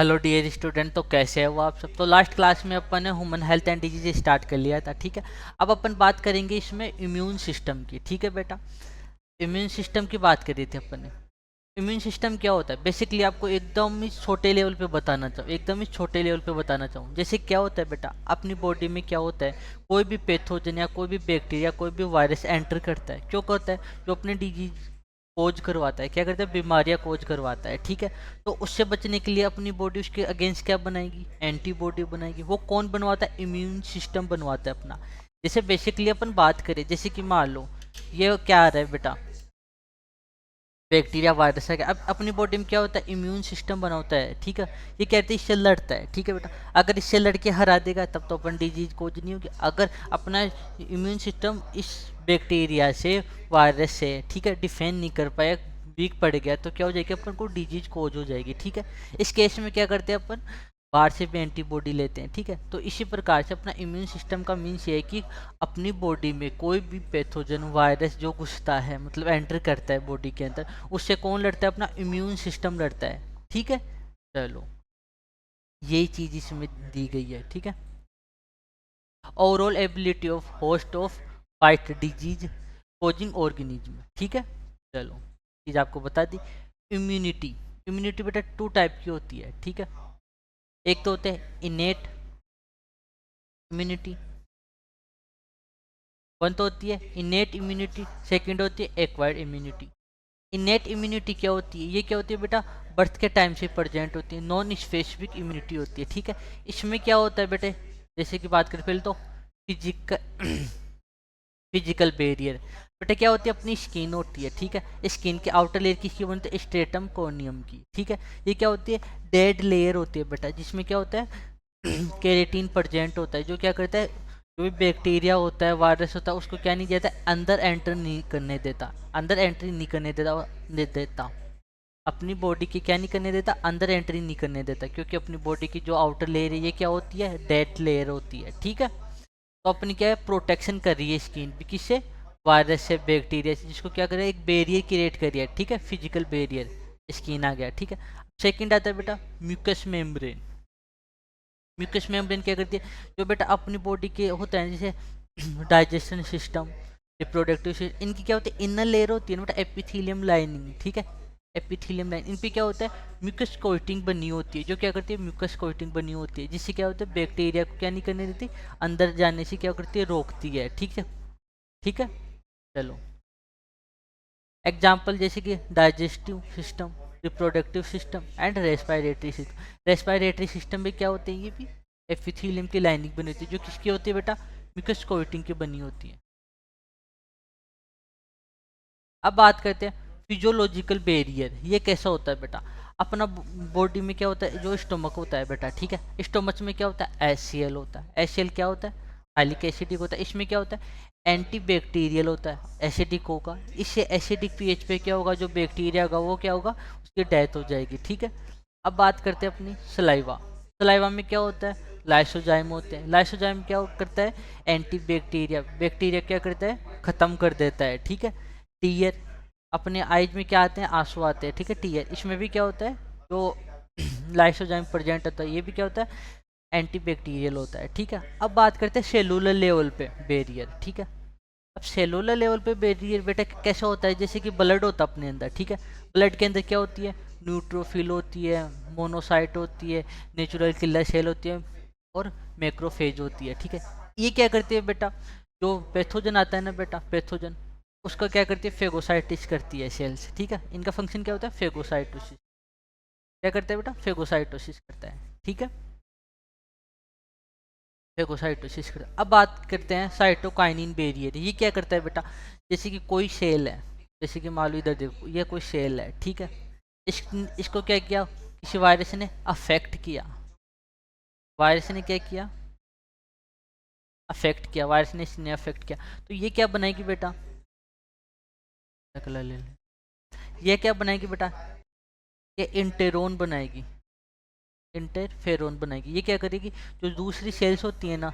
Hello dear student, तो कैसे हो आप सब। तो लास्ट क्लास में अपन ने human health and disease start कर लिया था, ठीक है। अब अपन बात करेंगे इसमें इम्यून सिस्टम की, ठीक है बेटा। इम्यून सिस्टम की बात करी थी अपन ने। इम्यून सिस्टम क्या होता है, बेसिकली आपको एकदम ही छोटे लेवल पे बताना चाहूँ, एकदम ही छोटे लेवल पे बताना चाहूँ। जैसे क्या होता है बेटा, अपनी बॉडी में क्या होता है, कोई भी पैथोजन या कोई भी बैक्टीरिया, कोई भी वायरस एंटर करता है, क्यों करता है, जो अपने डिजीज कोज करवाता है, क्या करता है, बीमारियां कोज करवाता है, ठीक है। तो उससे बचने के लिए अपनी बॉडी उसके अगेंस्ट क्या बनाएगी, एंटीबॉडी बनाएगी। वो कौन बनवाता है, इम्यून सिस्टम बनवाता है अपना। जैसे बेसिकली अपन बात करें, जैसे कि मान लो ये क्या आ रहा है बेटा, बैक्टीरिया वायरस है। अब अपनी बॉडी में क्या होता है, इम्यून सिस्टम बना होता है, ठीक है। ये कहते हैं इससे लड़ता है, ठीक है बेटा। अगर इससे लड़के हरा देगा तब तो अपन डिजीज कोज नहीं होगी। अगर अपना इम्यून सिस्टम इस बैक्टीरिया से, वायरस से, ठीक है, डिफेंड नहीं कर पाया, वीक पड़ गया, तो क्या हो जाएगी, अपन को डिजीज कोज हो जाएगी, ठीक है। इस केस में क्या करते हैं अपन, बाहर से भी एंटीबॉडी लेते हैं, ठीक है। तो इसी प्रकार से अपना इम्यून सिस्टम का मीन्स ये है कि अपनी बॉडी में कोई भी पैथोजन वायरस जो घुसता है, मतलब एंटर करता है बॉडी के अंदर, उससे कौन लड़ता है, अपना इम्यून सिस्टम लड़ता है, ठीक है। चलो, यही चीज इसमें दी गई है, ठीक है। Overall ability of host of fight disease causing organism, ठीक है। चलो, चीज आपको बता दी। इम्यूनिटी, इम्यूनिटी बेटा टू टाइप की होती है, ठीक है। एक तो होते हैं इनेट इम्यूनिटी, वन तो होती है इनेट इम्यूनिटी, सेकंड होती है एक्वायर्ड इम्यूनिटी। इनेट इम्यूनिटी क्या होती है, ये क्या होती है बेटा, बर्थ के टाइम से प्रेजेंट होती है, नॉन स्पेसिफिक इम्यूनिटी होती है, ठीक है। इसमें क्या होता है बेटे, जैसे कि बात करें पहले तो फिजिकल फिजिकल बैरियर। बेटा क्या होती है, अपनी स्किन होती है, ठीक है। स्किन के आउटर लेयर किसकी बनती है, स्ट्रेटम कॉर्नियम की, ठीक है। ये क्या होती है, डेड लेयर होती है बेटा, जिसमें क्या होता है केरेटिन प्रेजेंट होता है, जो क्या करता है, जो भी बैक्टीरिया होता है, वायरस होता है, उसको क्या नहीं देता, अंदर एंटर नहीं करने देता, अंदर एंट्री नहीं करने देता अपनी बॉडी की, क्या नहीं करने देता, अंदर एंट्री नहीं करने देता, क्योंकि अपनी बॉडी की जो आउटर लेयर है ये क्या होती है, डेड लेयर होती है, ठीक है। तो अपनी क्या है, प्रोटेक्शन कर रही है स्किन भी, किससे, वायरस से, बैक्टीरिया से, जिसको क्या कर रहा है, एक बैरियर क्रिएट कर रही है, ठीक है, फिजिकल बैरियर, स्किन आ गया, ठीक है। सेकंड आता है बेटा म्यूकस मेम्ब्रेन। म्यूकस मेम्ब्रेन क्या करती है, जो बेटा अपनी बॉडी के होता है, जैसे डाइजेशन सिस्टम, रिप्रोडक्टिव सिस्टम, इनकी क्या होती है, इनर लेयर होती है ना बेटा, एपिथेलियम लाइनिंग, ठीक है। एपिथेलियम लाइन, इन पे क्या होता है, म्यूकस कोटिंग बनी होती है, जो क्या करती है, म्यूकस कोटिंग बनी होती है, जिससे क्या होता है, बैक्टीरिया को क्या नहीं करने देती, अंदर जाने से क्या करती है, रोकती है, ठीक है, ठीक है। चलो, एग्जाम्पल जैसे कि digestive system, reproductive system and respiratory system. Respiratory system में क्या होते हैं, ये भी एपिथेलियम की लाइनिंग बनी होती है, जो किसकी होती है बेटा, म्यूकस कोटिंग की बनी होती है। अब बात करते हैं फिजियोलॉजिकल बैरियर, ये कैसा होता है बेटा, अपना बॉडी में क्या होता है, जो स्टोमक होता है बेटा, ठीक है। स्टोमच में क्या होता है, एचसीएल होता है। एचसीएल क्या होता है, हाइलिक एसिडिक होता है। इसमें क्या होता है, एंटी बैक्टीरियल होता है, एसिडिक होगा। इससे एसिडिक पीएच पे क्या होगा, जो बैक्टीरिया होगा वो क्या होगा, उसकी डेथ हो जाएगी, ठीक है। अब बात करते हैं अपनी सलाइवा। सलाइवा में क्या होता है, लाइसोजाइम होते हैं। लाइसोजाइम क्या करता है, एंटी बैक्टीरिया, बैक्टीरिया क्या करता है, खत्म कर देता है, ठीक है। टीयर, अपने आइज में क्या आते हैं, आंसू आते हैं, ठीक है। टीयर, इसमें भी क्या होता है, जो लाइसोजाइम प्रेजेंट होता है, ये भी क्या होता है, एंटी बैक्टीरियल होता है, ठीक है। अब बात करते हैं सेलुलर लेवल पे बैरियर, ठीक है। अब सेलुलर लेवल पे बैरियर बेटा कैसा होता है, जैसे कि ब्लड होता है अपने अंदर, ठीक है। ब्लड के अंदर क्या होती है, न्यूट्रोफिल होती है, मोनोसाइट होती है, नेचुरल किलर सेल होती है, और मैक्रोफेज होती है, ठीक है। ये क्या करती है बेटा, जो पैथोजन आता है ना बेटा, पैथोजन, उसका क्या करती है, फेगोसाइटिस करती है सेल्स, ठीक है। इनका फंक्शन क्या होता है, फेगोसाइटोसिस, क्या करता है बेटा, फेगोसाइटोसिस करता है, ठीक है। फेगोसाइटोसिस करता है। अब बात करते हैं साइटोकाइनिन बैरियर, ये क्या करता है बेटा, जैसे कि कोई सेल है, जैसे कि मान लो इधर देखो, ये कोई सेल है, ठीक है। इस इसको क्या किया, किसी वायरस ने अफेक्ट किया, वायरस ने क्या किया, अफेक्ट किया, वायरस ने इसने अफेक्ट किया, तो ये क्या बनाएगी बेटा, ले ले, ये क्या बनाएगी बेटा, ये इंटेरोन बनाएगी, इंटरफेरोन बनाएगी। ये क्या करेगी, जो दूसरी सेल्स होती है ना,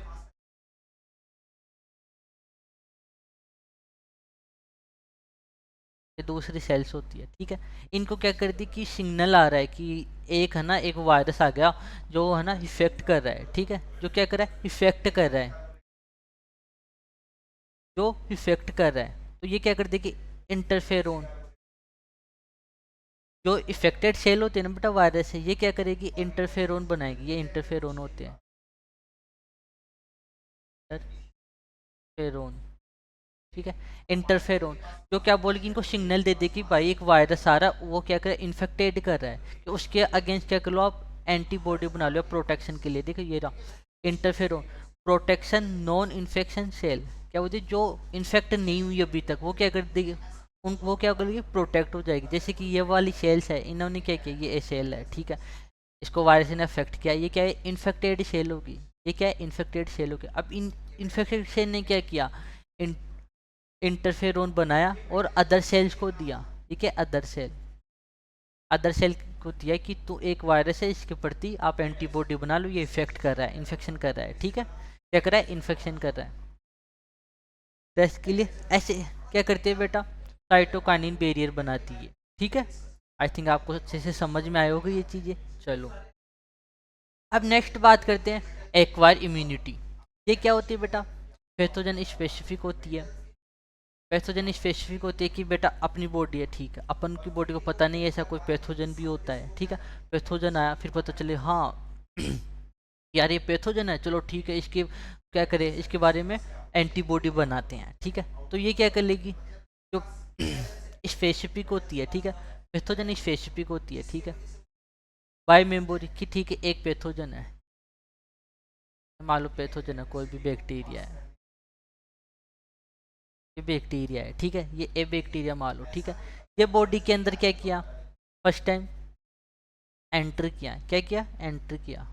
ये दूसरी सेल्स होती है, ठीक है। इनको क्या कर दी कि सिग्नल आ रहा है कि एक है ना एक वायरस आ गया जो है ना इफेक्ट कर रहा है, ठीक है, जो क्या कर रहा है इफेक्ट कर रहा है, जो इफेक्ट कर रहा है। तो ये क्या कर देगी इंटरफेरोन, जो इफेक्टेड सेल होते हैं ना बेटा वायरस है, ये क्या करेगी इंटरफेरोन बनाएगी, ये इंटरफेरोन होते हैं, इंटरफेरोन, ठीक है। इंटरफेरोन जो क्या बोलेगी इनको सिग्नल दे दे कि भाई एक वायरस आ रहा है, वो क्या कर रहा है इन्फेक्टेड कर रहा है, कि उसके अगेंस्ट क्या कर लो आप एंटीबॉडी बना लो प्रोटेक्शन के लिए। देखो ये रहा interferon, protection non infection cell, क्या बोलती है जो इन्फेक्ट नहीं हुई अभी तक वो क्या कर देगी उन वो क्या करेगी प्रोटेक्ट हो जाएगी। जैसे कि ये वाली सेल्स है, इन्होंने क्या किया, ये सेल है, ठीक है, इसको वायरस ने अफेक्ट किया, ये क्या है इन्फेक्टेड सेल होगी, ये क्या है इन्फेक्टेड सेल होगी। अब इन इन्फेक्टेड सेल ने क्या किया इंटरफेरोन बनाया और अदर सेल्स को दिया, ठीक है, अदर सेल को दिया कि तू एक वायरस है इसके प्रति आप एंटीबॉडी बना लो, ये इफेक्ट कर रहा है इन्फेक्शन कर रहा है, ठीक है, क्या कर रहा है इन्फेक्शन कर रहा है। तो इसके लिए ऐसे क्या करते हैं बेटा साइटोकाइनिन बैरियर बनाती है, ठीक है। आई थिंक आपको अच्छे से समझ में आए होगी ये चीज़ें। चलो अब नेक्स्ट बात करते हैं एक्वायर इम्यूनिटी। ये क्या होती है बेटा पैथोजन स्पेसिफिक होती है, पैथोजन स्पेसिफिक होती है कि बेटा अपनी बॉडी है, ठीक है, अपन की बॉडी को पता नहीं ऐसा कोई पैथोजन भी होता है, ठीक है, पैथोजन आया फिर पता चले हाँ यार ये पैथोजन है, चलो ठीक है इसके क्या करें इसके बारे में एंटीबॉडी बनाते हैं, ठीक है। तो ये क्या कर लेगी जो स्पेसिफिक होती है, ठीक है, पैथोजन स्पेसिफिक होती है, ठीक है, बाय मेम्बोरी की, ठीक है, एक पैथोजन है, मान लो पैथोजन है कोई भी बैक्टीरिया है, ये बैक्टीरिया है, ठीक है, ये ए बैक्टीरिया मान लो, ठीक है, ये बॉडी के अंदर क्या किया फर्स्ट टाइम एंटर किया, क्या किया एंटर किया,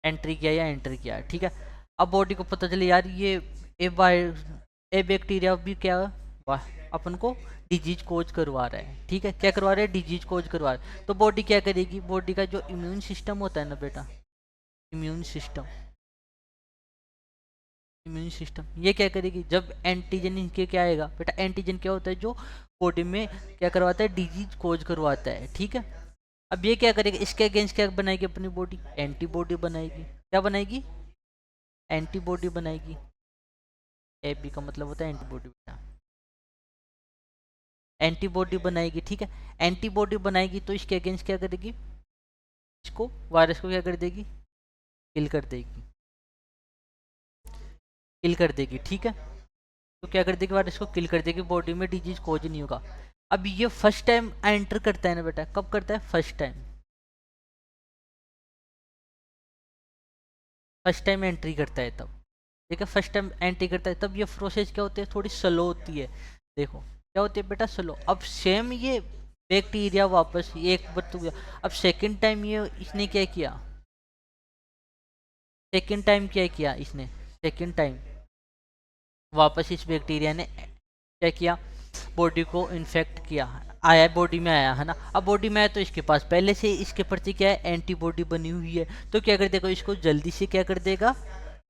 एंट्री किया या एंटर किया, ठीक है। अब बॉडी को पता चले यार ये ए ए बैक्टीरिया भी क्या अपन को डिजीज कोज करवा रहा है, ठीक है, क्या करवा रहा है डिजीज कोज करवा रहा है। तो बॉडी क्या करेगी, बॉडी का जो इम्यून सिस्टम होता है ना बेटा, इम्यून सिस्टम, इम्यून सिस्टम ये क्या करेगी जब एंटीजन के क्या आएगा बेटा, एंटीजन क्या होता है जो बॉडी में क्या करवाता है डिजीज कोज करवाता है, ठीक है। अब ये क्या करेगा इसके अगेंस्ट क्या बनाएगी अपनी बॉडी एंटीबॉडी बनाएगी, क्या बनाएगी एंटीबॉडी बनाएगी, ए बी का मतलब होता है एंटीबॉडी बेटा, एंटीबॉडी बनाएगी, ठीक है, एंटीबॉडी बनाएगी तो इसके अगेंस्ट क्या करेगी इसको वायरस को क्या कर देगी किल कर देगी, किल कर देगी, ठीक है। तो क्या कर देगी वायरस को किल कर देगी, बॉडी में डिजीज कोज नहीं होगा। अब ये फर्स्ट टाइम एंटर करता है ना बेटा, कब करता है फर्स्ट टाइम एंट्री करता है तब, ठीक है, फर्स्ट टाइम एंट्री करता है तब ये प्रोसेस क्या होती है थोड़ी स्लो होती है। देखो क्या होती है बेटा स्लो। अब सेम ये बैक्टीरिया वापस एक बार तो गया, अब सेकंड टाइम ये इसने क्या किया, सेकंड टाइम क्या किया इसने, सेकंड टाइम वापस इस बैक्टीरिया ने क्या किया बॉडी को इन्फेक्ट किया, आया बॉडी में आया है ना। अब बॉडी में आया तो इसके पास पहले से इसके प्रति क्या है एंटीबॉडी बनी हुई है, तो क्या कर देगा इसको जल्दी से क्या कर देगा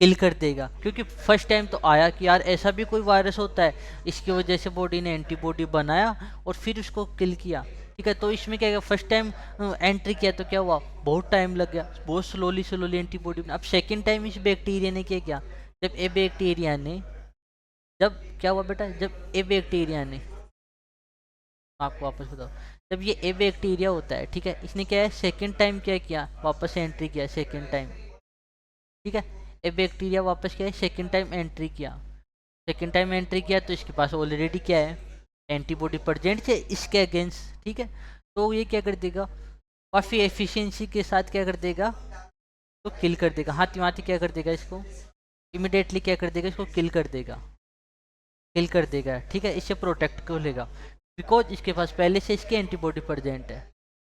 किल कर देगा, क्योंकि फर्स्ट टाइम तो आया कि यार ऐसा भी कोई वायरस होता है, इसकी वजह से बॉडी ने एंटीबॉडी बनाया और फिर उसको किल किया, ठीक है। तो इसमें क्या फर्स्ट टाइम एंट्री किया तो क्या हुआ बहुत टाइम लग गया, बहुत स्लोली स्लोली एंटीबॉडी। अब सेकेंड टाइम इस बैक्टीरिया ने क्या किया, जब ए बैक्टीरिया ने जब क्या हुआ बेटा, जब ए बैक्टीरिया ने आपको वापस बताओ, जब ये ए बैक्टीरिया होता है, ठीक है, इसने क्या है सेकंड टाइम क्या किया वापस एंट्री किया सेकंड टाइम, ठीक है, ए बैक्टीरिया वापस क्या है सेकंड टाइम एंट्री किया, सेकंड टाइम एंट्री किया तो इसके पास ऑलरेडी क्या है एंटीबॉडी प्रेजेंट है इसके अगेंस्ट, ठीक है। तो ये क्या कर देगा काफ़ी एफिशिएंसी के साथ क्या कर देगा तो किल कर देगा, हाथी हाथी क्या कर देगा इसको इमिडिएटली क्या कर देगा इसको किल कर देगा, किल कर देगा, ठीक है, इससे प्रोटेक्ट कर लेगा बिकॉज इसके पास पहले से इसकी एंटीबॉडी प्रेजेंट है।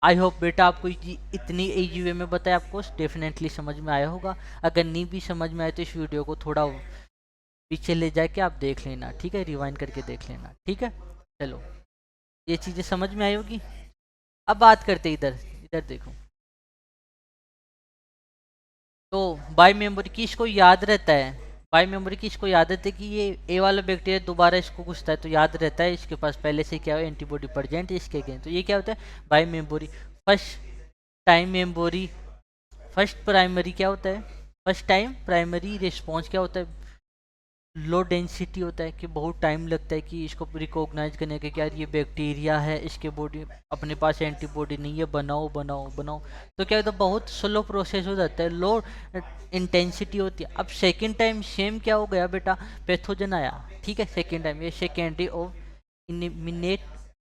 आई होप बेटा आपको इतनी ईजी वे में बताया आपको डेफिनेटली समझ में आया होगा। अगर नहीं भी समझ में आए तो इस वीडियो को थोड़ा पीछे ले जाके आप देख लेना, ठीक है, रिवाइंड करके देख लेना, ठीक है। चलो ये चीज़ें समझ में आई होगी। अब बात करते इधर इधर देखो, तो बाय मेमोरी की इसको याद रहता है बाई मेमोरी की इसको याद रहती है कि ये ए वाला बैक्टीरिया दोबारा इसको घुसता है तो याद रहता है इसके पास पहले से क्या है एंटीबॉडी प्रेजेंट है इसके अगेंस्ट। तो ये क्या होता है by memory. First time memory, first primary क्या होता है, फर्स्ट टाइम प्राइमरी रिस्पॉन्स क्या होता है, लो डेंसिटी होता है कि बहुत टाइम लगता है कि इसको रिकॉग्नाइज करने के कि यार ये बैक्टीरिया है, इसके बॉडी अपने पास एंटीबॉडी नहीं है, बनाओ बनाओ बनाओ। तो क्या होता है बहुत स्लो प्रोसेस हो जाता है, लो इंटेंसिटी होती है। अब सेकेंड टाइम सेम क्या हो गया बेटा, पैथोजन आया, ठीक है, सेकेंड टाइम ये सेकेंडरी ऑफ इनिमिनेट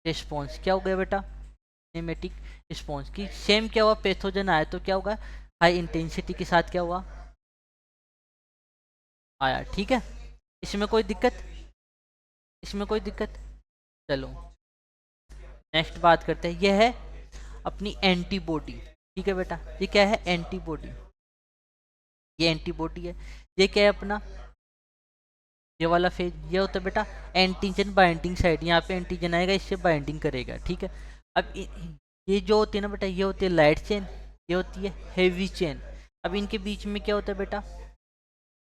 रिस्पॉन्स क्या हो गया बेटा, सिनेमेटिक रिस्पॉन्स की सेम क्या हुआ, पैथोजन आया तो क्या होगा हाई इंटेंसिटी के साथ क्या हुआ आया, ठीक है। इसमें कोई दिक्कत, इसमें कोई दिक्कत। चलो नेक्स्ट बात करते हैं, यह है अपनी एंटीबॉडी, ठीक है बेटा, ये क्या है एंटीबॉडी, ये एंटीबॉडी है। ये क्या है अपना, ये वाला फेज ये होता है बेटा एंटीजन बाइंडिंग साइड, यहाँ पे एंटीजन आएगा इससे बाइंडिंग करेगा, ठीक है। अब ये जो होती है ना बेटा, ये होती है लाइट चेन, ये होती है हेवी चेन। अब इनके बीच में क्या होता है बेटा,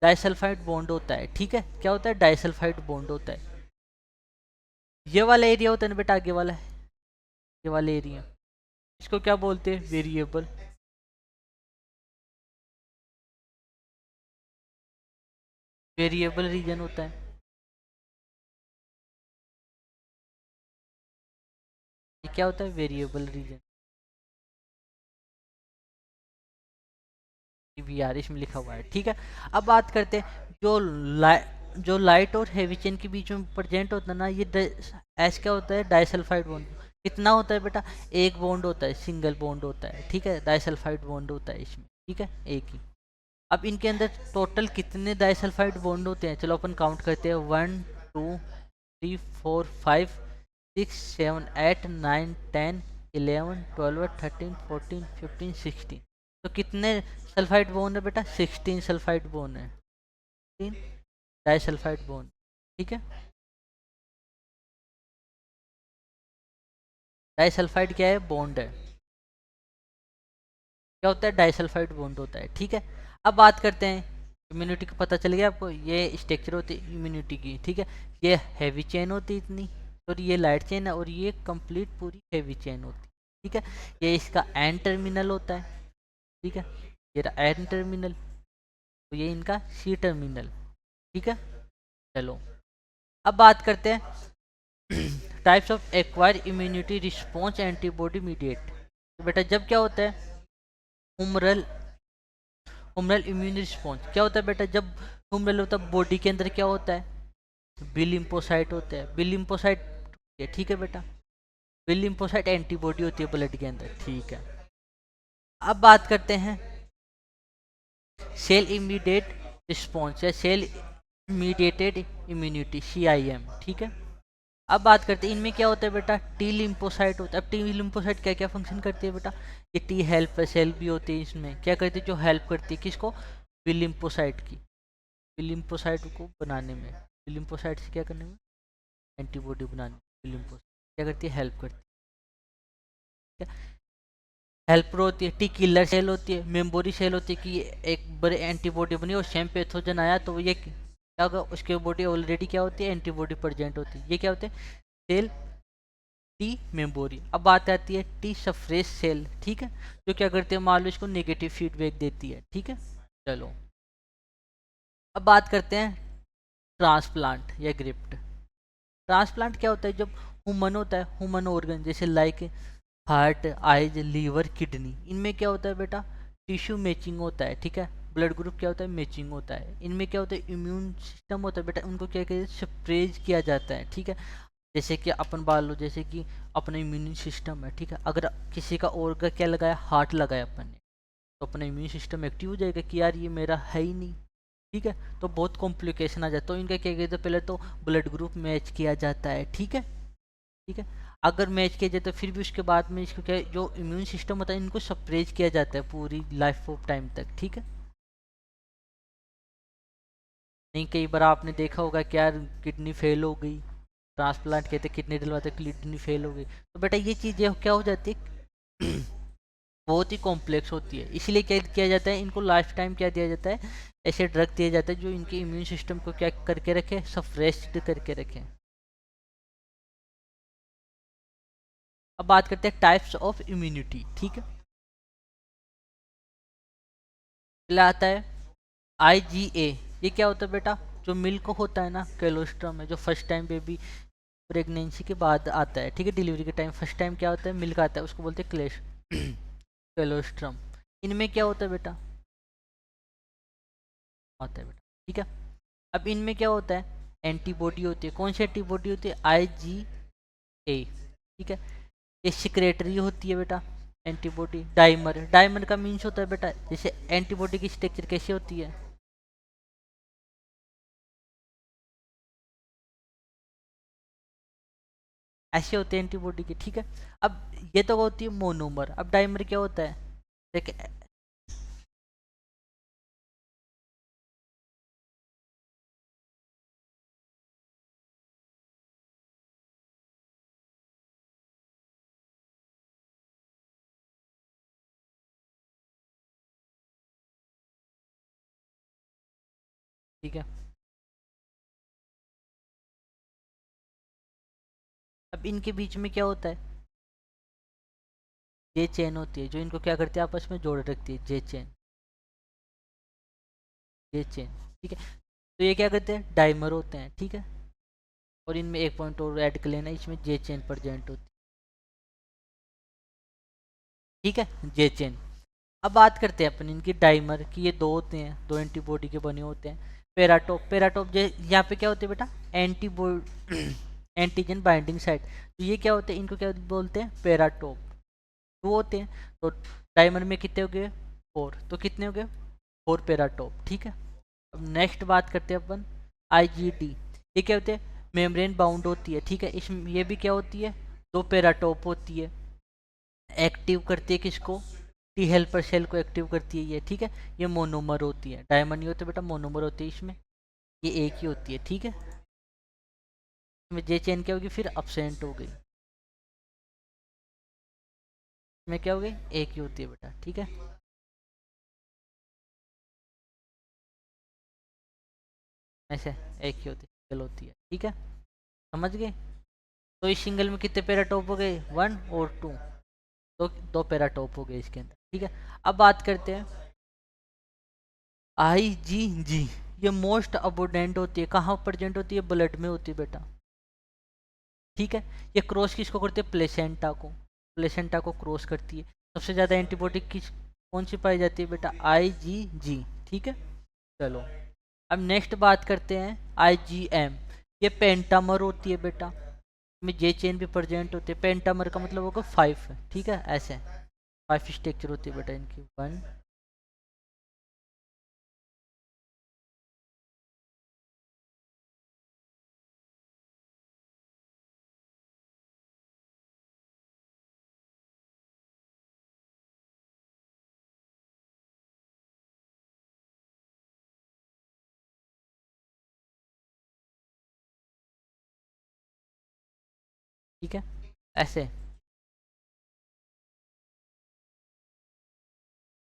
डाइसल्फाइड बॉन्ड होता है, ठीक है, क्या होता है डाइसल्फाइड बॉन्ड होता है। ये वाला एरिया होता है ना बेटा, आगे वाला है ये वाला एरिया, इसको क्या बोलते हैं वेरिएबल, वेरिएबल रीजन होता है। ये क्या होता है वेरिएबल रीजन, वी आर इसमें लिखा हुआ है, ठीक है। अब बात करते हैं जो लाइट और हेवी चेन के बीच में प्रेजेंट होता है ना, ये एस क्या होता है डाइसल्फाइड बॉन्ड। कितना होता है बेटा, एक बॉन्ड होता है, सिंगल बॉन्ड होता है, ठीक है, डाइसल्फाइड बॉन्ड होता है इसमें, ठीक है, एक ही। अब इनके अंदर टोटल कितने डाइसल्फाइड बॉन्ड होते हैं, चलो अपन काउंट करते हैं, 1 2 3 4 5 6 7 8 9 10 11 12 13 14 15 16। तो कितने सल्फाइड बोन है बेटा, 16 सल्फाइड बोन है, 16 डाइसल्फाइड बोन, ठीक है। डाइसल्फाइड क्या है बॉन्ड है, क्या होता है डाइसल्फाइड बॉन्ड होता है, ठीक है। अब बात करते हैं इम्यूनिटी का, पता चल गया आपको, ये स्ट्रक्चर होती है इम्यूनिटी की, ठीक है। ये हैवी चेन होती है इतनी, और ये लाइट चेन है, और ये कंप्लीट पूरी हैवी चेन होती है, ठीक है। ये इसका एंड टर्मिनल होता है, ठीक है, ये रहा एंड टर्मिनल, तो ये इनका सी टर्मिनल, ठीक है। चलो अब बात करते हैं types of acquire immunity response antibody mediate. तो बेटा जब क्या होता है हुमरल, हुमरल इम्यून रिस्पॉन्स क्या होता है बेटा, जब हुमरल होता है बॉडी के अंदर क्या होता है बी लिम्फोसाइट होता है, बी लिम्फोसाइट, ठीक है बेटा, बी लिम्फोसाइट एंटीबॉडी होती है ब्लड के अंदर, ठीक है। अब बात करते हैं सेल इमीडिएट रिस्पॉन्स या सेल मीडिएटेड इम्यूनिटी CIM, ठीक है। अब बात करते हैं इनमें क्या होता है बेटा, टी लिम्फोसाइट होता है। अब टी लिम्फोसाइट क्या क्या फंक्शन करती है बेटा, ये टी हेल्प सेल भी होती है, इसमें क्या करती है जो हेल्प करती है किसको, बी लिम्फोसाइट की, बी लिम्फोसाइट को बनाने में, बी लिम्फोसाइट से क्या करने में एंटीबॉडी बनाने में, बी लिम्फोसाइट क्या करती है हेल्प करती है, हेल्पर होती है। टी किलर सेल होती है, मेम्बोरी सेल होती है कि एक बड़े एंटीबॉडी बनी और सेम पैथोजन आया तो ये क्या होगा, उसके बॉडी ऑलरेडी क्या होती है एंटीबॉडी प्रेजेंट होती है, ये क्या होते हैं सेल टी मेम्बोरी। अब बात आती है टी सफ्रेश सेल, ठीक है, जो क्या करते हैं मान लो इसको नेगेटिव फीडबैक देती है, ठीक है। चलो अब बात करते हैं ट्रांसप्लांट या ग्रिफ्ट। ट्रांसप्लांट क्या होता है, जब ह्यूमन होता है, ह्यूमन ऑर्गन जैसे like heart, eyes, liver, kidney, इनमें क्या होता है बेटा टिश्यू मैचिंग होता है, ठीक है, ब्लड ग्रुप क्या होता है मैचिंग होता है। इनमें क्या होता है इम्यून सिस्टम होता है बेटा, उनको क्या कहते हैं स्प्रेज किया जाता है, ठीक है। जैसे कि अपन बाल लो, जैसे कि अपना इम्यून सिस्टम है, ठीक है, अगर किसी का ऑर्गन क्या लगाया हार्ट लगाया अपन ने, तो अपना इम्यून सिस्टम एक्टिव हो जाएगा कि यार ये मेरा है ही नहीं, ठीक है, तो बहुत कॉम्प्लिकेशन आ जाता है। तो इनका क्या कहते हैं पहले तो ब्लड ग्रुप मैच किया जाता है, ठीक है, ठीक है। अगर मैच किया जाए तो फिर भी उसके बाद में इसको क्या जो इम्यून सिस्टम होता है इनको सप्रेज किया जाता है पूरी लाइफ ऑफ टाइम तक, ठीक है। नहीं कई बार आपने देखा होगा कि यार किडनी फेल हो गई, ट्रांसप्लांट कहते किडनी डलवाते किडनी फेल हो गई, तो बेटा ये चीज़ें क्या हो जाती है बहुत ही कॉम्प्लेक्स होती है, इसलिए क्या किया जाता है, इनको लाइफ टाइम क्या दिया जाता है, ऐसे ड्रग दिया जाता है जो इनके इम्यून सिस्टम को क्या करके रखे, सप्रेस्ड करके रखे। अब बात करते हैं टाइप्स ऑफ इम्यूनिटी, ठीक है। पहला आता है IgA। ये क्या होता है बेटा, जो मिल्क होता है ना, कोलोस्ट्रम में, जो फर्स्ट टाइम बेबी प्रेगनेंसी के बाद आता है, ठीक है, डिलीवरी के टाइम फर्स्ट टाइम क्या होता है, मिल्क आता है, उसको बोलते हैं कोलोस्ट्रम। इनमें क्या होता है बेटा, होता है बेटा, ठीक है। अब इनमें क्या होता है, एंटीबॉडी होती है। कौन सी एंटीबॉडी होती है, IgA, ठीक है। ये सिक्रेटरी होती है बेटा एंटीबॉडी। डाइमर, डाइमर का मीन्स होता है बेटा, जैसे एंटीबॉडी की स्ट्रक्चर कैसी होती है, ऐसे होते हैं एंटीबॉडी के, ठीक है। अब ये तो होती है मोनोमर। अब डाइमर क्या होता है, देख, ठीक है। अब इनके बीच में क्या होता है, जे चेन होती है, जो इनको क्या करती है, आपस में जोड़ रखती है, जे चेन, जे चेन, ठीक है। तो ये क्या करते हैं, डाइमर होते हैं, ठीक है। और इनमें एक पॉइंट और ऐड कर लेना, इसमें जे चेन प्रेजेंट होती है, ठीक है, जे चेन। अब बात करते हैं अपन इनकी डाइमर की, ये दो होते हैं, दो एंटीबॉडी के बने होते हैं। पेराटोप, पेराटोप यहाँ पे क्या होते हैं बेटा, एंटीबॉडी एंटीजन बाइंडिंग साइट। तो ये क्या होते हैं, इनको क्या बोलते हैं, पेराटोप, दो होते हैं। तो डाइमर में कितने हो गए, 4, तो कितने हो गए, 4 पेराटोप, ठीक है। अब नेक्स्ट बात करते हैं अपन IgD। ये क्या होते हैं, मेम्ब्रेन बाउंड होती है, ठीक है। इसमें ये भी क्या होती है, 2 पेराटोप होती है। एक्टिव करती है किसको, टी हेल्पर सेल को एक्टिव करती है ये, ठीक है। ये मोनोमर होती है, डायमंड नहीं होते बेटा, मोनोमर होती है इसमें, ये एक ही होती है, ठीक है। इसमें जे चेन क्या होगी, फिर अपसेंट हो गई, इसमें क्या हो गई, एक ही होती है बेटा, ठीक है। ऐसे एक ही होती है, सिंगल होती है, ठीक है, समझ गए। तो इस सिंगल में कितने पैराटॉप हो गए, 1 और 2, तो 2 पैराटॉप हो गए इसके अंदर, ठीक है। अब बात करते हैं IgG। ये मोस्ट अबोडेंट होती है, कहाँ प्रेजेंट होती है, ब्लड में होती है बेटा, ठीक है। ये क्रॉस किसको करती है, प्लेसेंटा को, प्लेसेंटा को क्रॉस करती है। सबसे ज़्यादा एंटीबॉडी किस, कौन सी पाई जाती है बेटा, IgG, ठीक है। चलो, अब नेक्स्ट बात करते हैं IgM। ये पेंटामर होती है बेटा, में जे चेन भी प्रेजेंट होती है। पेंटामर का मतलब होगा 5, ठीक है, ऐसे 5 स्ट्रक्चर होती है बेटा इनकी, 1, ठीक है, ऐसे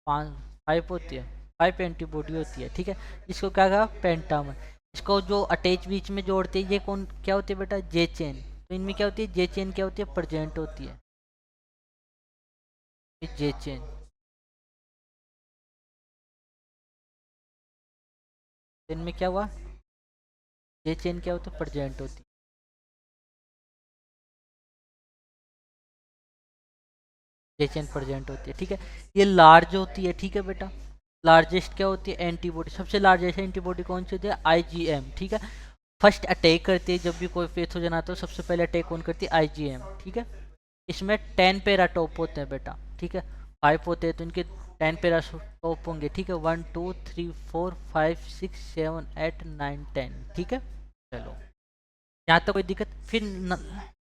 5, 5 होती है, 5 एंटीबॉडी होती है, ठीक है। इसको क्या कहा, पेंटामर। इसको जो अटैच बीच में जोड़ते हैं, ये कौन क्या होती है बेटा, जे चेन। तो इनमें क्या होती है, जे चेन क्या होती है, प्रेजेंट होती है, ये जे चेन। तो इनमें क्या हुआ, जे चेन क्या होती है, प्रेजेंट होती है, जे चेन प्रेजेंट होती है, ठीक है। ये लार्ज होती है, ठीक है बेटा। लार्जेस्ट क्या होती है, एंटीबॉडी। सबसे लार्जेस्ट एंटीबॉडी कौन सी होती है, IgM, ठीक है। फर्स्ट अटैक करती है जब भी कोई पैथोजन आता है, सबसे पहले अटैक कौन करती है, IgM, ठीक है। इसमें 10 पेराटॉप होते हैं बेटा, ठीक है। 5 होते हैं तो इनके 10 पेराटॉप होंगे, ठीक है। 1 2 3 4 5 6 7 8 9 10, ठीक है। चलो, यहाँ तक कोई दिक्कत, फिर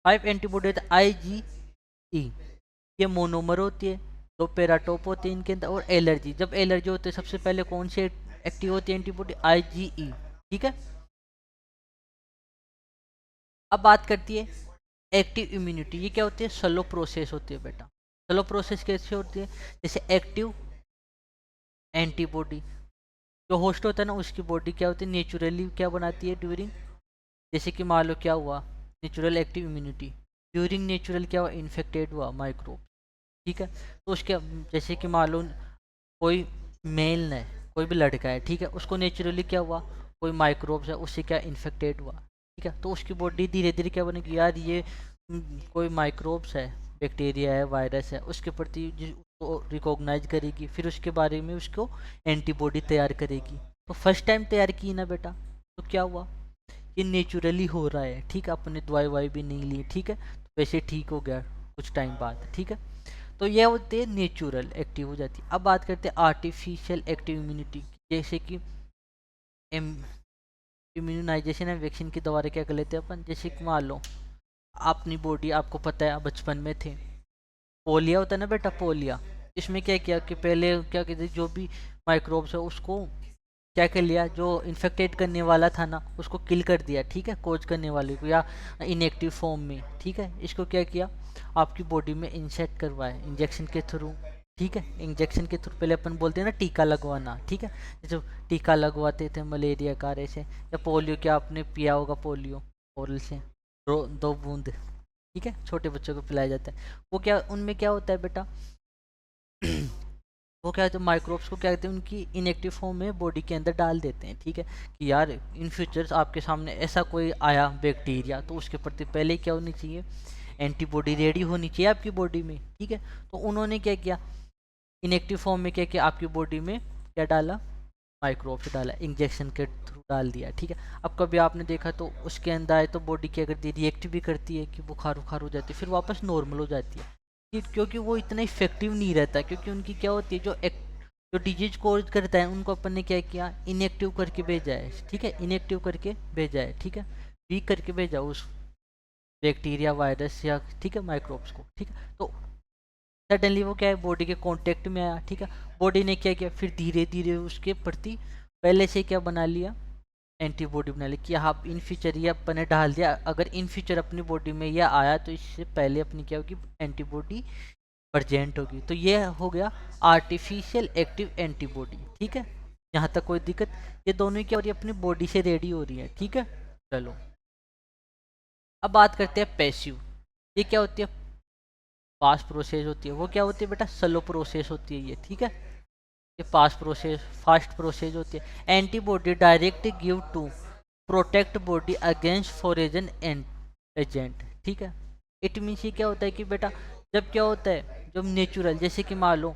5 एंटीबॉडी होते हैं IgE। ये मोनोमर होती है, 2 पेराटॉप होते हैं इनके अंदर। और एलर्जी, जब एलर्जी होती है सबसे पहले कौन से एक्टिव होती है एंटीबॉडी, IgE, ठीक है। अब बात करती है एक्टिव इम्यूनिटी। ये क्या होती है, स्लो प्रोसेस होती है बेटा, स्लो प्रोसेस कैसे होती है, जैसे एक्टिव एंटीबॉडी, जो होस्ट होता है ना उसकी बॉडी क्या होती है नेचुरली क्या बनाती है ड्यूरिंग, जैसे कि मान लो क्या हुआ, natural active immunity, during natural क्या हुआ, इन्फेक्टेड हुआ माइक्रोब, ठीक है। तो उसके जैसे कि मान लो कोई मेल है, कोई भी लड़का है, ठीक है, उसको नेचुरली क्या हुआ, कोई माइक्रोब्स है उससे क्या इन्फेक्टेड हुआ, ठीक है, तो उसकी बॉडी धीरे धीरे क्या बनेगी, यार ये कोई माइक्रोब्स है, बैक्टीरिया है, वायरस है, उसके प्रति उसको रिकॉग्नाइज करेगी, फिर उसके बारे में उसको एंटीबॉडी तैयार करेगी। तो फर्स्ट टाइम तैयार की ना बेटा, तो क्या हुआ, ये नेचुरली हो रहा है, ठीक है, अपने दवाई वाई भी नहीं ली, ठीक है, तो वैसे ठीक हो गया कुछ टाइम बाद, ठीक है। तो ये होते हैं नेचुरल एक्टिव हो जाती है। अब बात करते हैं आर्टिफिशियल एक्टिव इम्यूनिटी, जैसे कि इम्यूनाइजेशन है, वैक्सीन के द्वारा क्या कर लेते हैं अपन, जैसे कि मान लो अपनी बॉडी, आपको पता है बचपन में थे, पोलिया होता है ना बेटा, पोलिया, इसमें क्या किया कि पहले क्या कहते जो भी माइक्रोब्स है उसको क्या कर लिया, जो इन्फेक्टेड करने वाला था ना उसको किल कर दिया, ठीक है, कोज करने वाले को, या इनएक्टिव फॉर्म में, ठीक है, इसको क्या किया, आपकी बॉडी में इंसेक्ट करवाए इंजेक्शन के थ्रू, ठीक है, इंजेक्शन के थ्रू, पहले अपन बोलते हैं ना टीका लगवाना, ठीक है, जैसे टीका लगवाते थे मलेरिया का ऐसे, या पोलियो, क्या आपने पिया होगा पोलियो ओरल से, 2 बूंद, ठीक है, छोटे बच्चों को पिलाया जाता है, वो क्या उनमें क्या होता है बेटा वो क्या कहते हैं माइक्रोब्स को क्या कहते हैं उनकी इनएक्टिव फॉर्म में बॉडी के अंदर डाल देते हैं, ठीक है, कि यार इन फ्यूचर्स आपके सामने ऐसा कोई आया बैक्टीरिया तो उसके प्रति पहले क्या होनी चाहिए, एंटीबॉडी रेडी होनी चाहिए आपकी बॉडी में, ठीक है। तो उन्होंने क्या किया, इनएक्टिव फॉर्म में क्या किया, आपकी बॉडी में क्या डाला, माइक्रोब्स डाला, इंजेक्शन के थ्रू डाल दिया, ठीक है। अब कभी आपने देखा तो उसके अंदर आए तो बॉडी क्या करती है, रिएक्ट भी करती है कि बुखार उखार हो जाती है, फिर वापस नॉर्मल हो जाती है, क्योंकि वो इतना इफेक्टिव नहीं रहता, क्योंकि उनकी क्या होती है जो डिजीज कोज करता है उनको अपन ने क्या किया, इनएक्टिव करके भेजा है, ठीक है, इनएक्टिव करके भेजा है, ठीक है, वीक करके भेजा उस बैक्टीरिया वायरस या ठीक है माइक्रोब्स को, ठीक है। तो सडनली वो क्या है बॉडी के कांटेक्ट में आया, ठीक है, बॉडी ने क्या किया, फिर धीरे धीरे उसके प्रति पहले से क्या बना लिया, एंटीबॉडी बना ली, कि आप इन फ्यूचर ये अपन ने डाल दिया, अगर इन फ्यूचर अपनी बॉडी में यह आया तो इससे पहले अपनी क्या होगी, एंटीबॉडी प्रजेंट होगी। तो ये हो गया आर्टिफिशियल एक्टिव एंटीबॉडी, ठीक है, यहाँ तक कोई दिक्कत, ये दोनों ही क्या हो रही है, अपनी बॉडी से रेडी हो रही है, ठीक है। चलो अब बात करते हैं पैसिव, ये क्या होती है, फास्ट प्रोसेस होती है, वो क्या होती है बेटा, स्लो प्रोसेस होती है ये, ठीक है, ये फास्ट प्रोसेस होती है। Antibody direct give to protect body against foreign agent, ठीक है। इट मीन्स ये क्या होता है कि बेटा जब क्या होता है, जब नेचुरल, जैसे कि मान लो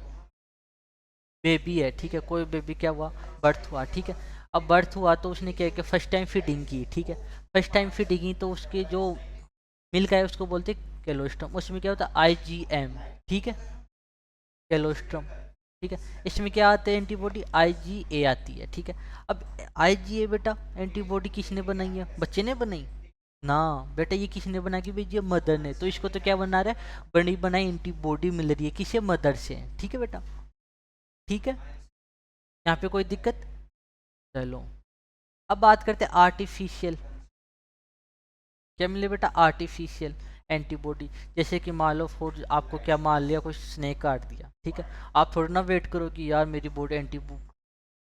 बेबी है, ठीक है, कोई बेबी क्या हुआ, बर्थ हुआ, ठीक है, अब बर्थ हुआ तो उसने क्या किया, फर्स्ट टाइम फीडिंग की, ठीक है, फर्स्ट टाइम फीडिंग की तो उसके जो मिल्क है उसको बोलते हैं कैलोस्ट्रम, उसमें क्या होता है IgM, ठीक है, कैलोस्ट्रम, ठीक है, इसमें क्या आते हैं एंटीबॉडी IgA आती है, ठीक है। अब IgA बेटा एंटीबॉडी किसने बनाई है, बच्चे ने बनाई ना बेटा, ये किसने बना के भेजी है, मदर ने, तो इसको तो क्या बना रहा है, बनी बनाई एंटीबॉडी मिल रही है किसे, मदर से, ठीक है बेटा, ठीक है, यहाँ पे कोई दिक्कत। चलो अब बात करते हैं आर्टिफिशियल, क्या मिले बेटा, आर्टिफिशियल एंटीबॉडी, जैसे कि मान लो फॉर आपको क्या मान लिया, कोई स्नेक काट दिया, ठीक है, आप थोड़ा ना वेट करो कि यार मेरी बॉडी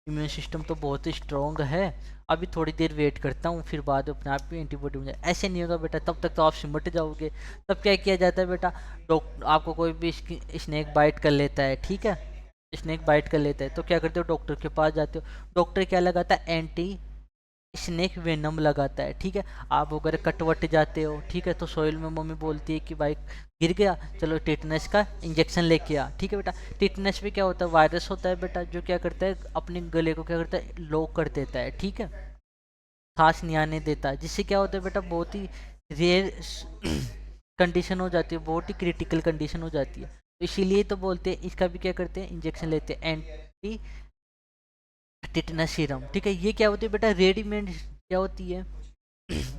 इम्यून सिस्टम तो बहुत ही स्ट्रॉन्ग है, अभी थोड़ी देर वेट करता हूँ फिर बाद में अपने आप ही एंटीबॉडी बन जाए, ऐसे नहीं होगा बेटा, तब तक तो आप सिमट जाओगे। तब क्या किया जाता है बेटा, डॉक्टर आपको कोई भी स्नेक बाइट कर लेता है, ठीक है, स्नेक बाइट कर लेता है तो क्या करते हो, डॉक्टर के पास जाते हो, डॉक्टर क्या लगाता है, एंटी स्नेक वेनम लगाता है, ठीक है। आप अगर कटवट जाते हो, ठीक है, तो सोइल में मम्मी बोलती है कि भाई गिर गया, चलो टेटनस का इंजेक्शन लेके आ, ठीक है बेटा। टेटनस में क्या होता है, वायरस होता है बेटा, जो क्या करता है अपने गले को क्या करता है, लॉक कर देता है, ठीक है, सांस नहीं आने देता है, जिससे क्या होता है बेटा, बहुत ही रेयर कंडीशन हो जाती है, बहुत ही क्रिटिकल कंडीशन हो जाती है, तो इसीलिए तो बोलते हैं इसका भी क्या करते हैं, इंजेक्शन लेते हैं, एंटी टिटनस सीरम, ठीक है। ये क्या होती है बेटा, रेडीमेड क्या होती है,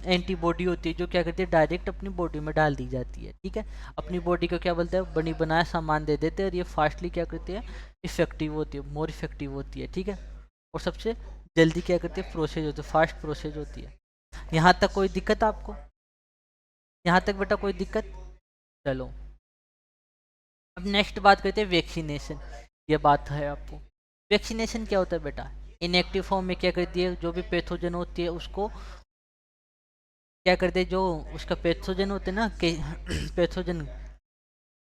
एंटीबॉडी होती है, जो क्या करती है डायरेक्ट अपनी बॉडी में डाल दी जाती है, ठीक है। अपनी बॉडी को क्या बोलते हैं, बनी बनाया सामान दे देते हैं, और ये फास्टली क्या करती है, इफेक्टिव होती है, मोर इफेक्टिव होती है, ठीक है, और सबसे जल्दी क्या करती है, प्रोसेस होती है, फास्ट प्रोसेस होती है। यहाँ तक कोई दिक्कत आपको, यहाँ तक बेटा कोई दिक्कत। चलो अब नेक्स्ट बात करते हैं वैक्सीनेशन। ये बात है आपको, वैक्सीनेशन क्या होता है बेटा? इनएक्टिव फॉर्म में क्या करती है, जो भी पैथोजन होती है उसको क्या करते हैं, जो उसका पैथोजन होते हैं ना कि पैथोजन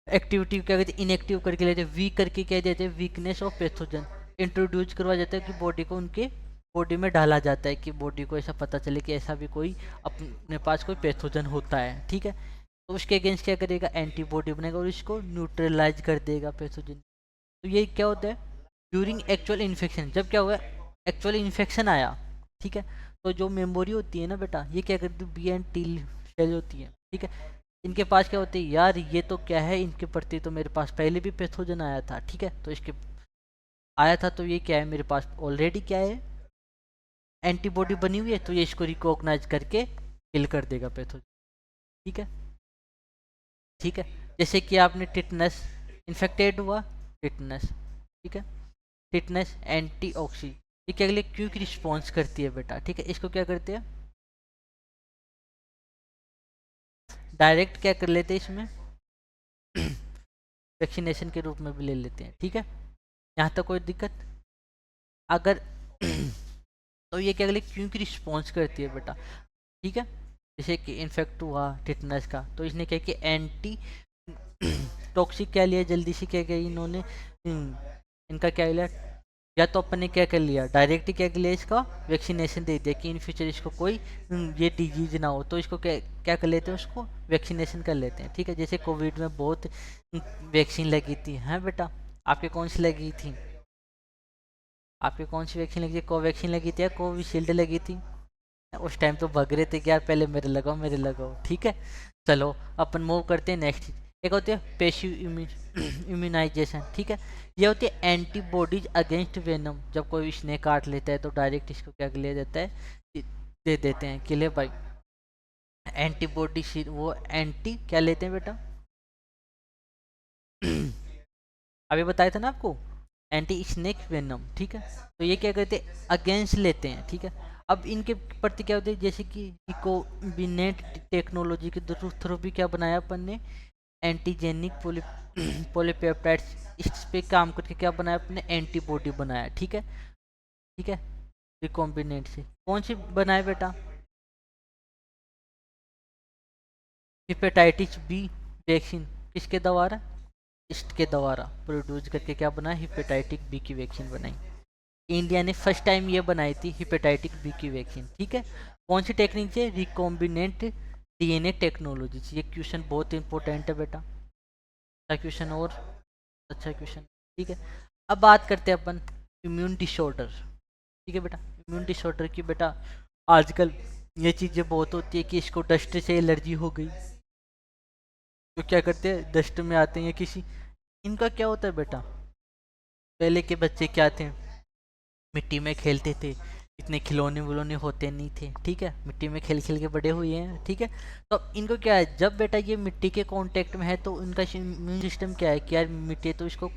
एक्टिविटी क्या कहते हैं, इनएक्टिव करके लेते हैं, वीक करके क्या देते हैं, वीकनेस ऑफ पैथोजन इंट्रोड्यूस करवा जाता है कि बॉडी को उनके बॉडी में डाला जाता है कि बॉडी को ऐसा पता चले कि ऐसा भी कोई अपने पास कोई पैथोजन होता है, ठीक है। तो उसके अगेंस्ट क्या करेगा, एंटीबॉडी बनाएगा और इसको न्यूट्रलाइज कर देगा पैथोजन। तो ये क्या होता है ड्यूरिंग एक्चुअल इन्फेक्शन, जब क्या हुआ एक्चुअल इन्फेक्शन आया, ठीक है। तो जो मेमोरी होती है ना बेटा, ये क्या करती है, बी एंड टी सेल होती है, ठीक है। इनके पास क्या होती है, यार ये तो क्या है, इनके प्रति तो मेरे पास पहले भी पैथोजन आया था, ठीक है। तो इसके आया था तो ये क्या है, मेरे पास ऑलरेडी क्या है, एंटीबॉडी बनी हुई है, तो ये इसको रिकॉग्नाइज करके किल कर देगा पैथोजन, ठीक है। ठीक है, जैसे कि आपने टिटनस, इन्फेक्टेड हुआ टिटनस, ठीक है। टिटनस एंटीऑक्सी, ये क्या लिए क्विक रिस्पॉन्स करती है बेटा, ठीक है। इसको क्या करते हैं, डायरेक्ट क्या कर लेते हैं इसमें वैक्सीनेशन के रूप में भी ले लेते हैं, ठीक है। यहाँ तक कोई दिक्कत? अगर तो ये क्या लिए क्विक रिस्पॉन्स करती है बेटा, ठीक है। जैसे कि इन्फेक्ट हुआ टिटनस का, तो इसने क्या किया, एंटी टॉक्सिक क्या लिया, जल्दी से क्या किया इन्होंने, इनका क्या लिया, या तो अपन ने क्या कर लिया, डायरेक्ट ही क्या कर लिया, इसका वैक्सीनेशन दे दिया कि इन फ्यूचर इसको कोई ये डिजीज ना हो, तो इसको क्या क्या कर लेते हैं, उसको वैक्सीनेशन कर लेते हैं, ठीक है। जैसे कोविड में बहुत वैक्सीन लगी थी, हैं बेटा, आपके कौन सी लगी थी, आपके कौन सी वैक्सीन लगी थी, कोवैक्सीन लगी थी या कोविशील्ड लगी थी? उस टाइम तो भग रहे थे कि यार पहले मेरे लगाओ मेरे लगाओ, ठीक है। चलो अपन मूव करते हैं नेक्स्ट चीज, एक होती है पेशिव इम्यूनाइजेशन, ठीक है। ये होती है एंटीबॉडीज अगेंस्ट वेनम, जब कोई स्नेक काट लेता है तो डायरेक्ट इसको क्या ले देता है, दे देते हैं कि ले भाई एंटीबॉडी, वो एंटी क्या लेते हैं बेटा अभी बताया था ना आपको, एंटी स्नेक वेनम, ठीक है। तो ये क्या करते हैं, अगेंस्ट लेते हैं, ठीक है। अब इनके प्रति क्या होते हैं, जैसे कि रिकोबिनेंट टेक्नोलॉजी के थ्रू भी क्या बनाया अपन ने, एंटीजेनिक पॉलीपेप्टाइड्स, इस पे काम करके क्या बनाया अपने, एंटीबॉडी बनाया, ठीक है। ठीक है, रिकॉम्बिनेंट से कौन सी बनाए बेटा, हिपेटाइटिस बी वैक्सीन, किसके द्वारा, इसके द्वारा प्रोड्यूस करके क्या बना, हिपेटाइटिक बी की वैक्सीन बनाई। इंडिया ने फर्स्ट टाइम ये बनाई थी हिपेटाइटिक बी की वैक्सीन, ठीक है। कौन सी टेक्निक से, रिकॉम्बिनेंट डीएनए टेक्नोलॉजी से। ये क्वेश्चन बहुत इंपॉर्टेंट है बेटा, अच्छा क्वेश्चन और अच्छा क्वेश्चन, ठीक है। अब बात करते हैं अपन इम्यून डिसऑर्डर, ठीक है बेटा। इम्यून डिसऑर्डर की बेटा आजकल ये चीज़ें बहुत होती है कि इसको डस्ट से एलर्जी हो गई, तो क्या करते हैं, डस्ट में आते हैं किसी, इनका क्या होता है बेटा, पहले के बच्चे क्या थे, मिट्टी में खेलते थे, इतने खिलौने विलौने होते नहीं थे, ठीक है, मिट्टी में खेल खेल के बड़े हुए हैं, ठीक है। तो अब इनको क्या है, जब बेटा ये मिट्टी के कांटेक्ट में है तो इनका इम्यून सिस्टम क्या है कि यार मिट्टी है, तो इसको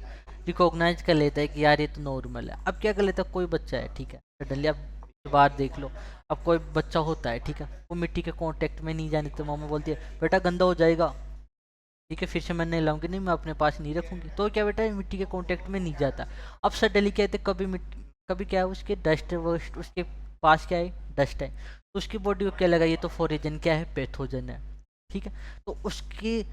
रिकॉग्नाइज कर लेता है कि यार ये तो नॉर्मल है। अब क्या कर लेता है, कोई बच्चा है, ठीक है, सडनली अब बात देख लो, अब कोई बच्चा होता है, ठीक है, वो मिट्टी के कांटेक्ट में नहीं जाने, तो मम्मा बोलती है बेटा गंदा हो जाएगा, ठीक है, फिर से मैं नहीं लाऊंगी, नहीं मैं अपने पास नहीं रखूंगी, तो क्या बेटा मिट्टी के कांटेक्ट में नहीं जाता। अब सडनली कहते कभी मिट्टी, कभी क्या है उसके डस्ट वस्ट, उसके पास क्या है, डस्ट है, तो उसकी बॉडी को क्या लगा, ये तो फॉरेजन क्या है, पैथोजन है, ठीक है। तो उसकी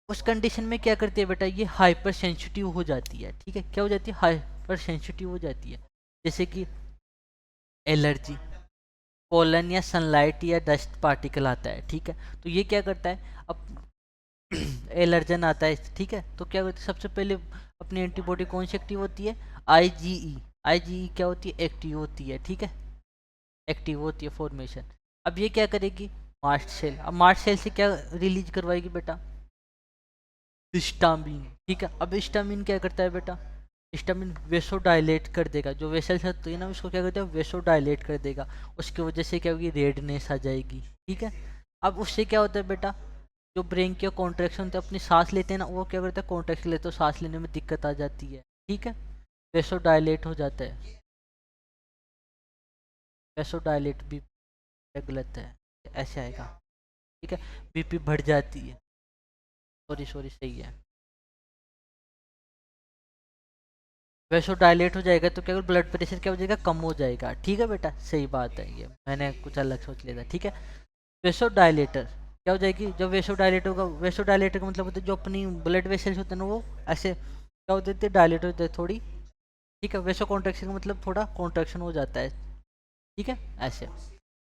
उस कंडीशन में क्या करती है बेटा, ये हाइपर सेंसिटिव हो जाती है, ठीक है। क्या हो जाती है, हाइपर सेंसिटिव हो जाती है, जैसे कि एलर्जी, पोलन या सनलाइट या डस्ट पार्टिकल आता है, ठीक है। तो ये क्या करता है, अब एलर्जन आता है, ठीक है। तो क्या होता है, सबसे पहले अपनी एंटीबॉडी कौन सी एक्टिव होती है, आईजीई, आईजीई क्या होती है, एक्टिव होती है, ठीक है, एक्टिव होती है फॉर्मेशन। अब ये क्या करेगी, मास्ट सेल, अब मास्ट सेल से क्या रिलीज करवाएगी बेटा, हिस्टामिन, ठीक है। अब हिस्टामिन क्या करता है बेटा, हिस्टामिन वेसो डायलेट कर देगा, जो वेसल्स होती है ना उसको क्या करता है, वेसो डायलेट कर देगा, उसकी वजह से क्या होगी, रेडनेस आ जाएगी, ठीक है। अब उससे क्या होता है बेटा, जो ब्रेन के कॉन्ट्रैक्शन होते हैं, अपनी सांस लेते हैं ना, वो क्या करता है, कॉन्ट्रैक्शन लेते हो, सांस लेने में दिक्कत आ जाती है, ठीक है, वेसो डायलेट हो जाता है, वेसो डायलेट भी गलत है, ऐसे आएगा, ठीक है, बीपी बढ़ जाती है, सॉरी सॉरी सही है, वैसो डायलेट हो जाएगा तो क्या ब्लड प्रेशर क्या हो जाएगा, कम हो जाएगा। ठीक है बेटा, सही बात है, ये मैंने कुछ अलग सोच लिया था। ठीक है, वेसो डायलेटर क्या हो जाएगी, जब वेसो डायलेट होगा, वेसो डायलेटर का मतलब होता है जो अपनी ब्लड वेसल्स होते हैं ना वो ऐसे क्या होते थे, डायलेट होते हैं थोड़ी। ठीक है, वेसो कॉन्ट्रैक्शन का मतलब थोड़ा कॉन्ट्रैक्शन हो जाता है। ठीक है, ऐसे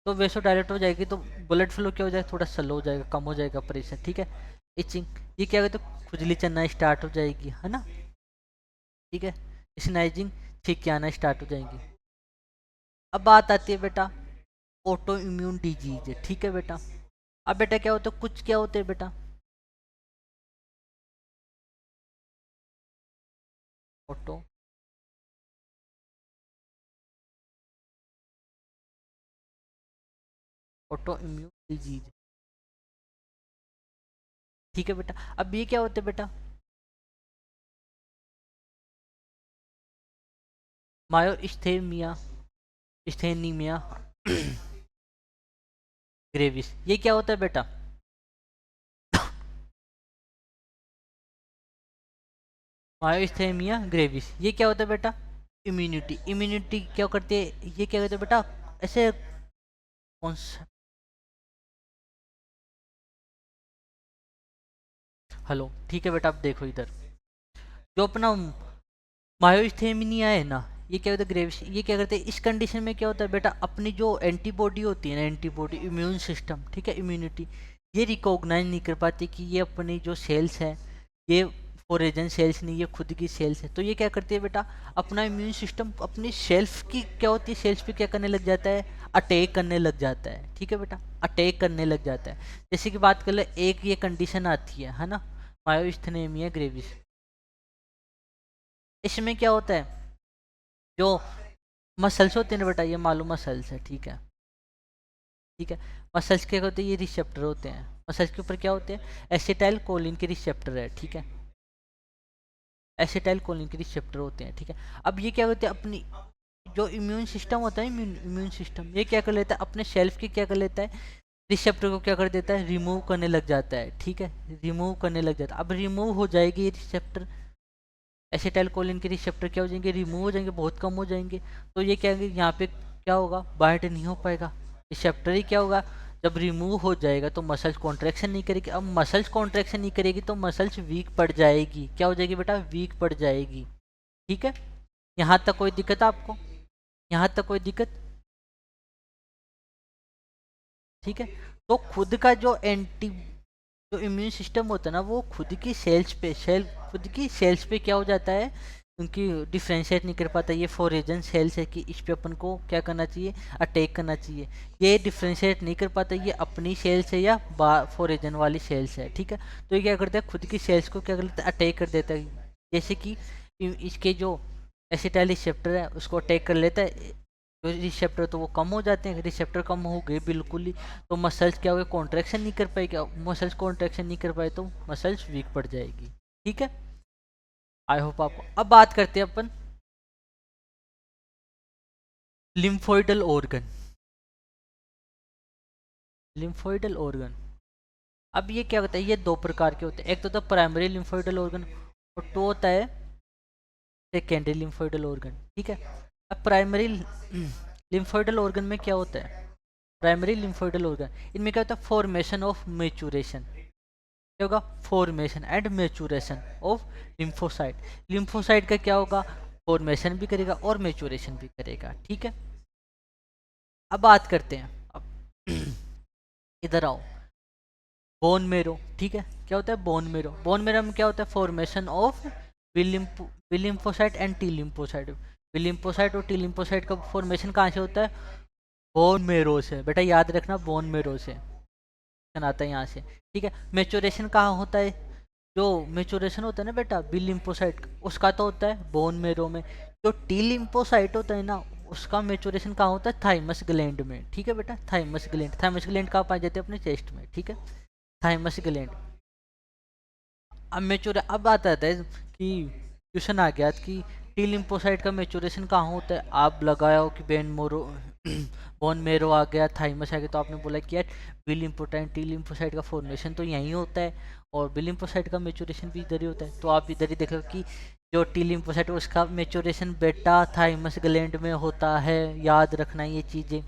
तो वेसो डायलेट हो जाएगी तो ब्लड फ्लो क्या हो जाएगा, थोड़ा स्लो हो जाएगा, कम हो जाएगा प्रेशर। ठीक है, इचिंग, ये क्या होता है, खुजली चलना स्टार्ट हो जाएगी, है ना। ठीक है, स्नाइजिंग, छींकें आना स्टार्ट हो जाएंगी। अब बात आती है बेटा ऑटो इम्यून डिजीज। ठीक है बेटा, अब बेटा क्या होता है, कुछ क्या होते हैं बेटा, ऑटो ऑटो इम्यून डिजीज। ठीक है बेटा, अब ये क्या होते हैं बेटा, मायो इस्थेमिया, इस्थेनीमिया ग्रेविस, ये क्या होता है बेटा, मायो इस्थेमिया ग्रेविस, ये क्या होता है बेटा, इम्यूनिटी। इम्यूनिटी क्या करती है, ये क्या कहते हैं बेटा, ऐसे कौन सा, हेलो, ठीक है बेटा, अब देखो इधर, जो अपना मायोस्थेमिया है ना, ये क्या होता है ग्रेविस, ये क्या करते हैं, इस कंडीशन में क्या होता है बेटा, अपनी जो एंटीबॉडी होती है ना, एंटीबॉडी इम्यून सिस्टम, ठीक है, इम्यूनिटी, ये रिकॉग्नाइज नहीं कर पाती कि ये अपनी जो सेल्स है ये फॉरेजन सेल्स नहीं, ये खुद की सेल्स है। तो ये क्या करती है बेटा, अपना इम्यून सिस्टम अपनी सेल्फ की क्या होती है, सेल्स पे क्या करने लग जाता है, अटैक करने लग जाता है। ठीक है बेटा, अटैक करने लग जाता है। जैसे कि बात कर ले, एक ये कंडीशन आती है ना, मायोस्थेनिया ग्रेविस, इसमें क्या होता है, जो मसल्स होते हैं ना बेटा, ये मालूम मसल्स है। ठीक है, ठीक है, मसल्स क्या होते हैं, ये रिसेप्टर होते हैं। मसल्स के ऊपर क्या होते हैं, एसिटाइल कोलिन के रिसेप्टर है। ठीक है, एसिटाइल कोलिन के रिसेप्टर होते हैं। ठीक है, अब ये क्या होते हैं, अपनी जो इम्यून सिस्टम होता है, इम्यून सिस्टम ये क्या कर लेता है, अपने शेल्फ की क्या कर लेता है, रिसेप्टर को क्या कर देता है, रिमूव करने लग जाता है। ठीक है, रिमूव करने लग जाता है। अब रिमूव हो जाएगी ये रिसेप्टर, एसिटाइल कोलिन के रिसेप्टर क्या हो जाएंगे, रिमूव हो जाएंगे, बहुत कम हो जाएंगे। तो ये क्या है, यहाँ पे क्या होगा, बाइंड नहीं हो पाएगा, रिसेप्टर ही क्या होगा, जब रिमूव हो जाएगा तो मसल्स कॉन्ट्रैक्शन नहीं करेगी। अब मसल्स कॉन्ट्रैक्शन नहीं करेगी तो मसल्स वीक पड़ जाएगी, क्या हो जाएगी बेटा, वीक पड़ जाएगी। ठीक है, यहाँ तक कोई दिक्कत आपको, यहाँ तक कोई दिक्कत। ठीक है, तो खुद का जो एंटी जो इम्यून सिस्टम होता है ना, वो खुद की सेल्स पे खुद की सेल्स पे क्या हो जाता है, उनकी डिफ्रेंशिएट नहीं कर पाता। ये फॉरेजन सेल्स है कि इस पे अपन को क्या करना चाहिए, अटैक करना चाहिए, ये डिफ्रेंशिएट नहीं कर पाता ये अपनी सेल्स है या फॉरेजन वाली सेल्स है। ठीक है, तो ये क्या करता है, खुद की सेल्स को क्या कर लेता है, अटैक कर देता है। जैसे कि इसके जो एसिटाइल रिसेप्टर है उसको अटैक कर लेता है, तो रिसेप्टर तो वो कम हो जाते हैं, रिसेप्टर कम हो गए बिल्कुल ही, तो मसल्स क्या हो गए, कॉन्ट्रैक्शन नहीं कर पाएगा। मसल्स कॉन्ट्रैक्शन नहीं कर पाए तो मसल्स वीक पड़ जाएगी। ठीक है, आई होप आपको। अब बात करते हैं अपन लिम्फोइडल ऑर्गन। लिम्फोइडल ऑर्गन, अब ये क्या होता है, ये दो प्रकार के होते हैं, एक तो होता है प्राइमरी लिम्फोइडल ऑर्गन और तो होता है सेकेंडरी लिम्फोइडल ऑर्गन। ठीक है, अब प्राइमरी लिम्फोइडल ऑर्गन में क्या होता है, प्राइमरी लिम्फोइडल ऑर्गन, इनमें क्या होता है, फॉर्मेशन ऑफ मेचूरेशन, क्या होगा, formation and maturation of lymphocyte. Lymphocyte का क्या होगा, फॉर्मेशन भी करेगा और मेचूरेशन भी करेगा। ठीक है, अब बात करते हैं, अब इधर आओ, बोन मेरो। ठीक है, क्या होता है, बोन मेरो, बोन मेरो में क्या होता है, formation of B lymphocyte and T lymphocyte. B lymphocyte और टी लिम्फोसाइट का फॉर्मेशन कहाँ से होता है, बोन मेरो से। बेटा याद रखना, बोन मेरो से आता है यहाँ से। ठीक है, मेचोरेशन कहाँ होता है, जो मेचोरेशन होता है ना बेटा बी लिम्फोसाइट, उसका तो होता है बोन मेरो में। जो टी लिम्फोसाइट होता है ना, उसका मेचोरेशन कहाँ होता है, थाइमस ग्लैंड में। ठीक है बेटा, थाइमस ग्लैंड, थाइमस ग्लैंड कहाँ पाए जाते हैं, अपने चेस्ट में। ठीक है, थाइमस ग्लैंड। अब मेचोर अब आता है कि क्वेश्चन आ गया कि टी लिम्फोसाइट का मेचोरेशन कहाँ होता है, आप लगाया हो कि बेन मोरो बोन मेरो आ गया, थाइमस आ गया, तो आपने बोला कि यार बी लिम्फोटाइन टी लिम्फोसाइट का फॉर्मेशन तो यहीं होता है और बी लिम्फोसाइट का मेचोरेशन भी इधर ही होता है। तो आप इधर ही देखो कि जो टी लिम्फोसाइट उसका मेचोरेशन बेटा थाइमस ग्लैंड में होता है, याद रखना ये चीज़ें।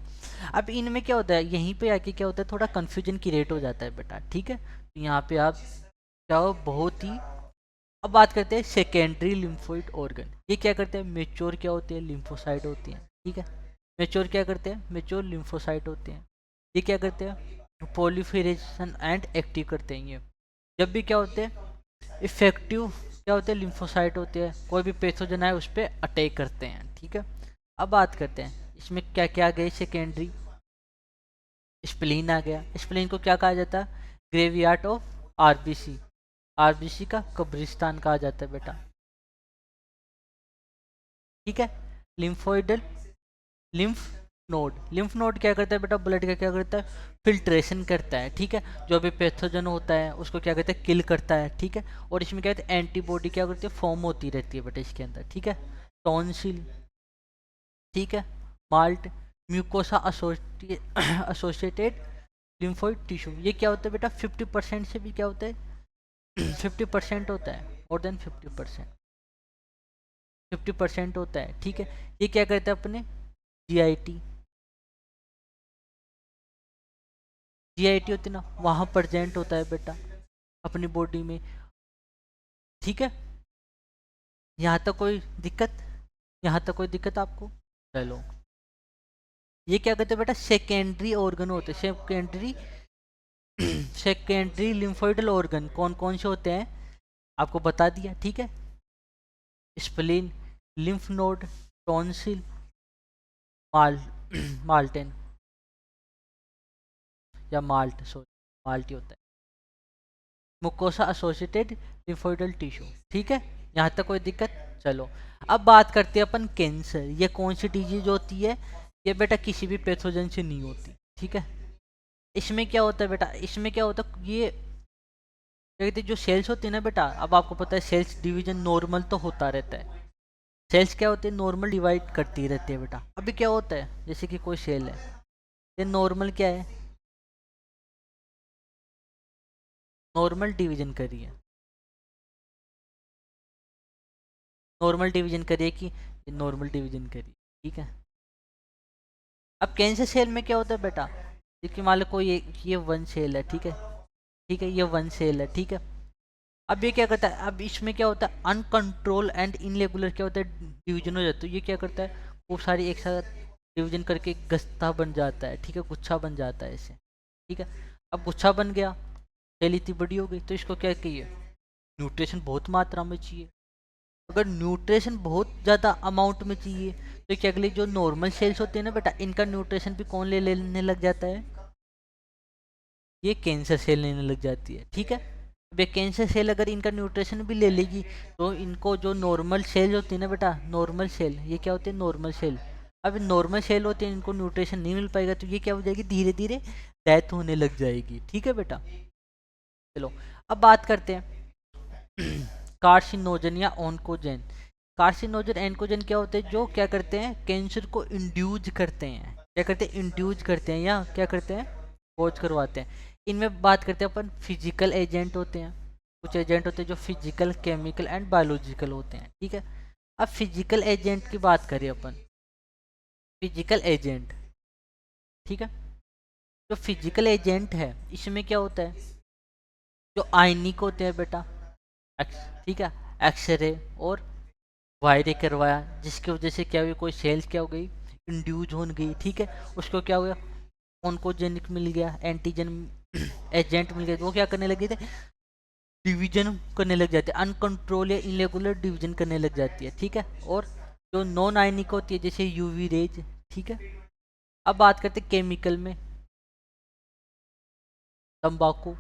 अब इनमें क्या होता है, यहीं पे आके क्या होता है, थोड़ा कन्फ्यूजन क्रिएट हो जाता है बेटा, ठीक है। तो यहाँ पे आप क्या हो, बहुत ही। अब बात करते हैं सेकेंडरी लिम्फोइड ऑर्गन। ये क्या करते हैं, मेच्योर क्या होते हैं, लिम्फोसाइट होती हैं, ठीक है। मेच्योर क्या करते हैं, मेच्योर लिम्फोसाइट होते हैं। ये क्या करते हैं, प्रोलिफरेशन एंड एक्टिव करते हैं ये। जब भी क्या होते हैं, इफेक्टिव क्या होते हैं, लिम्फोसाइट होते हैं, कोई भी पैथोजन है उस पर अटैक करते हैं, ठीक है। अब बात करते हैं इसमें क्या क्या आ गए, सेकेंडरी स्प्लीन आ गया। स्प्लीन को क्या कहा जाता है, ग्रेवयार्ड ऑफ आरबीसी, आरबीसी का कब्रिस्तान कहा जाता है बेटा, ठीक है। लिम्फोइडल लिम्फ नोड, लिम्फ नोड क्या करता है बेटा, ब्लड का क्या करता है, फिल्ट्रेशन करता है, ठीक है। जो भी पैथोजन होता है उसको क्या कहते हैं, किल करता है, ठीक है। और इसमें क्या कहते हैं, एंटीबॉडी क्या करती है, फॉर्म होती रहती है बेटा इसके अंदर, ठीक है। टॉन्सिल, ठीक है। Malt, mucosa associated lymphoid tissue, ये क्या होता है बेटा, 50% से भी क्या होता है 50% होता है, मोर देन 50%, 50% होता है, ठीक है। ये क्या करता है, अपने जीआईटी, जीआईटी होती है ना, वहाँ प्रेजेंट होता है बेटा अपनी बॉडी में, ठीक है। यहाँ तक कोई दिक्कत, यहाँ तक कोई दिक्कत आपको, चलो। ये क्या कहते हैं बेटा, सेकेंडरी ऑर्गन होते हैं, सेकेंडरी सेकेंडरी लिम्फोइडल ऑर्गन कौन कौन से होते हैं, आपको बता दिया, ठीक है। स्प्लीन, लिम्फ नोड, टॉन्सिल, माल माल्टेन या माल्ट, सॉरी माल्ट ही होता है, मुकोसा एसोसिएटेड लिम्फोइडल टिश्यू, ठीक है। यहाँ तक कोई दिक्कत, चलो। अब बात करते हैं अपन कैंसर। ये कौन सी डिजीज होती है, ये बेटा किसी भी पैथोजन से नहीं होती, ठीक है। इसमें क्या होता है बेटा, इसमें क्या होता है, ये क्या कहते हैं, जो सेल्स होती है ना बेटा, अब आपको पता है सेल्स डिवीजन नॉर्मल तो होता रहता है, सेल्स क्या होते हैं, नॉर्मल डिवाइड करती रहती है बेटा। अभी क्या होता है, जैसे कि कोई सेल है, ये नॉर्मल क्या है, नॉर्मल डिवीजन करी है, नॉर्मल डिवीजन करिए कि नॉर्मल डिवीजन करिए, ठीक है। अब कैंसर सेल में क्या होता है बेटा, देखिए मान लो कोई ये वन सेल है, ठीक है, ठीक है, ये वन सेल है, ठीक है। अब ये क्या करता है, अब इसमें क्या होता है, अनकंट्रोल एंड इनरेगुलर क्या होता है, डिवीजन हो जाता है। ये क्या करता है, खूब सारी एक साथ डिवीजन करके गस्ता बन जाता है, ठीक है, गुच्छा बन जाता है इसे, ठीक है। अब गुच्छा बन गया, सेल इतनी बड़ी हो गई, तो इसको क्या कहिए, न्यूट्रिशन बहुत मात्रा में चाहिए। अगर न्यूट्रिशन बहुत ज़्यादा अमाउंट में चाहिए तो क्या अगले जो नॉर्मल सेल्स होते हैं ना बेटा, इनका न्यूट्रिशन भी कौन ले लेने लग जाता है, ये कैंसर सेल लेने लग जाती है, ठीक है। अब ये कैंसर सेल अगर इनका न्यूट्रिशन भी ले लेगी तो इनको जो नॉर्मल सेल होती है ना बेटा, नॉर्मल सेल, ये क्या होते हैं, नॉर्मल सेल। अब नॉर्मल सेल होते हैं, इनको न्यूट्रिशन नहीं मिल पाएगा तो ये क्या हो जाएगी, धीरे धीरे डेथ होने लग जाएगी, ठीक है बेटा। चलो अब बात करते हैं कार्सिनोजन या ऑन्कोजन। कार्सिनोजन एनकोजन क्या होते हैं, जो क्या करते हैं, कैंसर को इंड्यूज करते हैं, क्या करते हैं, इंड्यूज करते हैं या क्या करते हैं, कोज करवाते हैं। इनमें बात करते हैं अपन, फिजिकल एजेंट होते हैं, कुछ एजेंट होते हैं जो फिजिकल, केमिकल एंड बायोलॉजिकल होते हैं, ठीक है। अब फिजिकल एजेंट की बात करें अपन, फिजिकल एजेंट, ठीक है। जो फिजिकल एजेंट है इसमें क्या होता है, जो आयनिक होते हैं बेटा, ठीक है, एक्सरे और वायरे करवाया, जिसकी वजह से क्या हुई, कोई सेल्स क्या हो गई, इंड्यूज हो गई, ठीक है। उसको क्या हो गया, ऑन्कोजेनिक मिल गया, एंटीजन एजेंट मिल गया, वो क्या करने लगे थे, डिवीजन करने लग जाते हैं, अनकंट्रोल या इरेगुलर डिवीजन करने लग जाती है, ठीक है। और जो नॉन आयनिक होती है जैसे यूवी रेज, ठीक है। अब बात करते हैं केमिकल में, तंबाकू,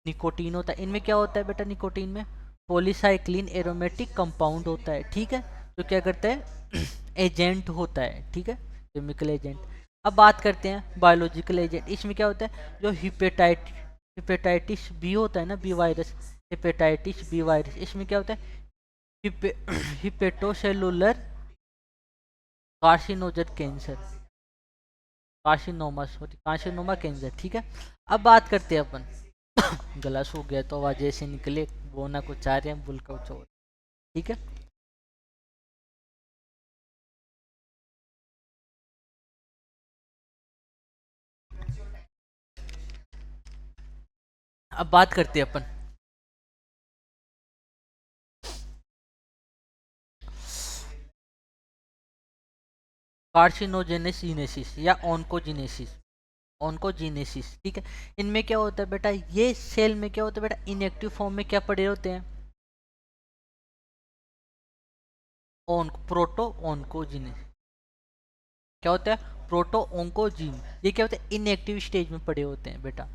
निकोटीन होता है, इनमें क्या होता है बेटा, निकोटीन में पॉलीसाइक्लिन एरोमेटिक कंपाउंड होता है, ठीक है, जो क्या करता है एजेंट होता है, ठीक है, केमिकल एजेंट। अब बात करते हैं बायोलॉजिकल एजेंट, इसमें क्या होता है, जो हिपेटाइटिस बी होता है ना, B virus, hepatitis B virus, इसमें क्या होता है, hepatocellular carcinogen cancer, carcinoma, sorry carcinoma cancer, ठीक है। अब बात करते हैं अपन गला सूख गया तो आवाज ऐसे निकले, बोना कुछ आ रहे हैं, बुल का कुछ और, ठीक है। अब बात करते हैं अपन कार्सिनोजेनेसिस या ऑन्कोजेनेसिस। ऑन्कोजेनेसिस, ठीक है। इनमें क्या होता है बेटा, ये सेल में क्या होता है बेटा, इनएक्टिव फॉर्म में क्या पड़े होते हैं, ऑन प्रोटो ऑन्कोजीन। क्या होता है, प्रोटो ऑन्कोजीन। ये क्या होता है, इनएक्टिव स्टेज में पड़े होते हैं बेटा।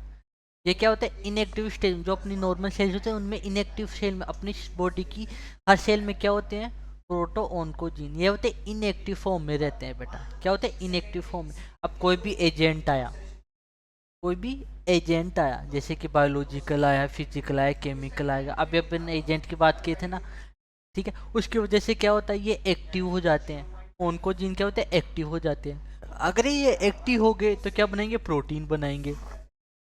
ये क्या होता है, इनएक्टिव स्टेज में, जो अपनी नॉर्मल सेल्स होते हैं उनमें इनएक्टिव सेल में, अपनी बॉडी की हर सेल में क्या होते हैं, प्रोटो ऑन्कोजीन। ये होते हैं इनएक्टिव फॉर्म में रहते हैं बेटा। क्या होते हैं, इनएक्टिव फॉर्म में। अब कोई भी एजेंट आया, कोई भी एजेंट आया, जैसे कि बायोलॉजिकल आया, फिजिकल आया, केमिकल आएगा, अभी अपन एजेंट की बात किए थे ना, ठीक है। उसकी वजह से क्या होता है, ये एक्टिव हो जाते हैं। ऑन्कोजीन क्या होते हैं, एक्टिव हो जाते हैं। अगर ये एक्टिव हो गए तो क्या बनाएंगे, प्रोटीन बनाएंगे,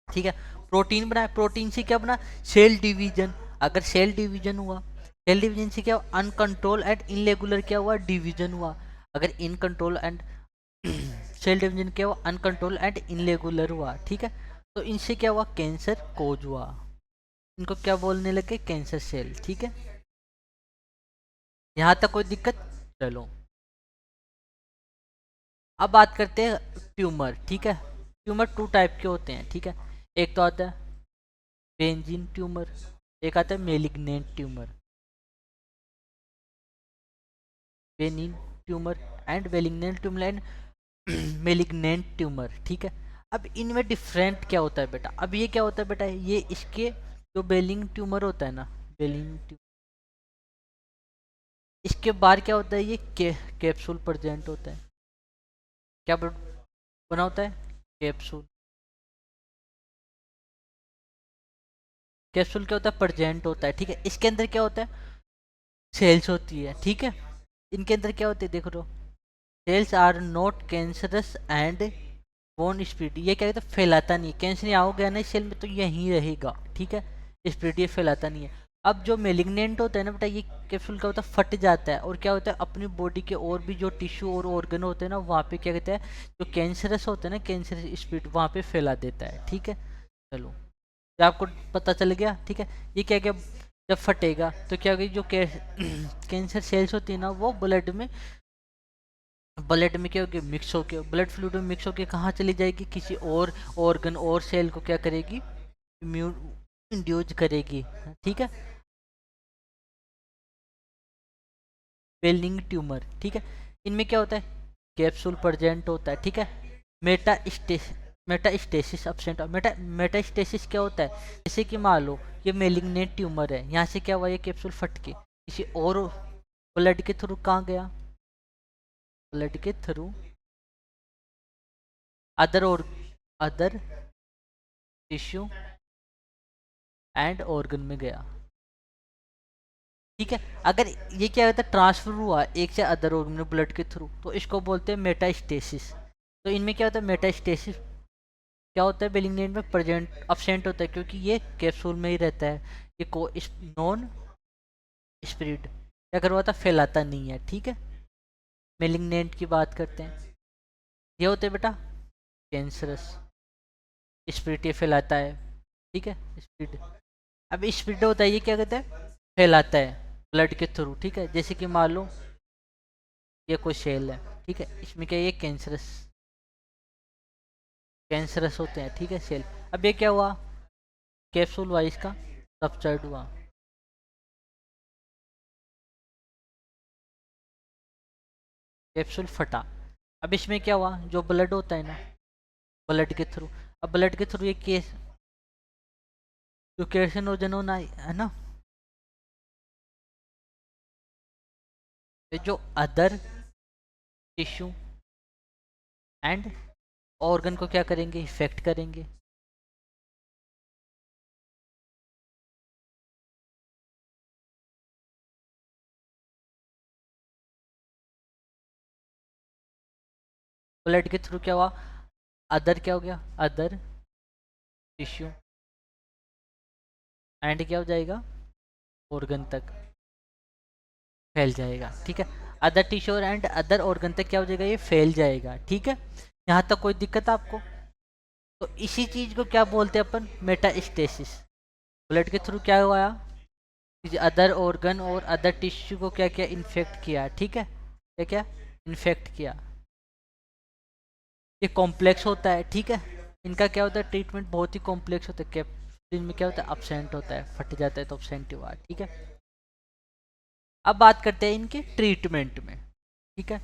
ठीक है। प्रोटीन बनाए, प्रोटीन से क्या बना, सेल डिवीजन। अगर सेल डिवीजन हुआ, सेल डिवीजन से क्या हुआ, अनकंट्रोल एंड इनरेगुलर क्या हुआ, डिवीजन हुआ। अगर in control and cell division क्या हुआ, अनकंट्रोल एंड इनरेगुलर हुआ, ठीक है। तो इनसे क्या हुआ, कैंसर कोज हुआ। इनको क्या बोलने लगे, कैंसर सेल, ठीक है। यहाँ तक कोई दिक्कत, चलो अब बात करते हैं ट्यूमर, ठीक है। ट्यूमर टू टाइप के होते हैं, ठीक है। एक तो आता है बेंजीन ट्यूमर, एक आता है malignant tumour. Benign tumour and बेलिग्नेंट ट्यूमर एंड मेलिग्नेंट ट्यूमर, ठीक है। अब इनमें डिफरेंट क्या होता है बेटा, अब ये क्या होता है बेटा, ये इसके जो बेलिंग ट्यूमर होता है ना, बेलिंग ट्यूमर, इसके बाहर क्या होता है, ये कैप्सूल प्रेजेंट होता है। क्या बना होता है, कैप्सूल। कैप्सूल क्या होता है, प्रेजेंट होता है, ठीक है। इसके अंदर क्या होता है, सेल्स होती है, ठीक है। इनके अंदर क्या होती है, देखो तो, cells are not cancerous and bone spread. ये क्या कहते हैं, फैलाता नहीं है। कैंसर यहाँ हो गया ना इस सेल में तो यहीं रहेगा, ठीक है। स्प्रेड, ये फैलाता नहीं है। अब जो मेलिग्नेंट होता है ना बेटा, ये कैप्सूल क्या होता है, फट जाता है, और क्या होता है, अपनी बॉडी के और भी जो टिश्यू और ऑर्गन होते हैं ना, वहाँ पे क्या कहते हैं, जो कैंसरस होते हैं ना, कैंसर स्प्रेड वहाँ पे फैला देता है, ठीक है। चलो, ये आपको पता चल गया, ठीक है। ये क्या क्या, जब फटेगा तो क्या होगी, जो कैंसर सेल्स होती है ना, वो ब्लड में क्या होगी, मिक्स होके, ब्लड फ्लूइड में मिक्स होके कहाँ चली जाएगी, किसी और ऑर्गन और सेल को क्या करेगी, इम्यून इंड्यूज करेगी, ठीक है। बेलिंग ट्यूमर, ठीक है। इनमें क्या होता है, कैप्सूल प्रेजेंट होता है, ठीक है। Metastasis absent. मेटास्टेसिस क्या होता है, जैसे कि मान लो ये मेलिग्नेंट ट्यूमर है, यहाँ से क्या हुआ, ये कैप्सूल फट के किसी और ब्लड के थ्रू कहाँ गया, ब्लड के थ्रू अदर और अदर टिश्यू एंड ऑर्गन में गया, ठीक है। अगर ये क्या होता है, ट्रांसफर हुआ एक से अदर ऑर्गन में ब्लड के थ्रू, तो इसको बोलते हैं मेटास्टेसिस। तो इनमें क्या होता है, मेटास्टेसिस क्या होता है, बेलिग्नेंट में प्रेजेंट अपसेंट होता है, क्योंकि ये कैप्सूल में ही रहता है। ये को नॉन स्प्रेड क्या करवाता, फैलाता नहीं है, ठीक है। मेलिग्नेंट की बात करते हैं, ये होते हैं बेटा कैंसरस, स्प्रेड, ये फैलाता है, ठीक है, स्प्रेड। अब स्प्रेड होता है, ये क्या कहता है, फैलाता है ब्लड के थ्रू, ठीक है। जैसे कि मान लो ये कोई सेल है, ठीक है, इसमें क्या, ये कैंसरस कैंसरस होते हैं, ठीक है, सेल। अब ये क्या हुआ, कैप्सूल हुआ, इसका रप्चर्ड हुआ, कैप्सूल फटा। अब इसमें क्या हुआ, जो ब्लड होता है ना, ब्लड के थ्रू, अब ब्लड के थ्रू ये केस जो कैर्सिनोजन होना है ना, ये जो अदर टिश्यू एंड ऑर्गन को क्या करेंगे, इफेक्ट करेंगे। ब्लड के थ्रू क्या हुआ, अदर क्या हो गया, अदर टिश्यू एंड क्या हो जाएगा, ऑर्गन तक फैल जाएगा, ठीक है। Other tissue and other organ तक क्या हो जाएगा, ये फैल जाएगा, ठीक है। यहाँ तक कोई दिक्कत आपको, तो इसी चीज को क्या बोलते हैं अपन, मेटास्टेसिस। ब्लड के थ्रू क्या हुआ, अदर ऑर्गन और अदर टिश्यू को क्या क्या इन्फेक्ट किया, ठीक है, क्या क्या इन्फेक्ट किया। ये कॉम्प्लेक्स होता है, ठीक है, इनका क्या होता है ट्रीटमेंट बहुत ही कॉम्प्लेक्स होता है। कैप्सूल में क्या होता है अपसेंट होता है, फट जाता है तो अपसेंट हुआ, ठीक है। अब बात करते हैं इनके ट्रीटमेंट में, ठीक है।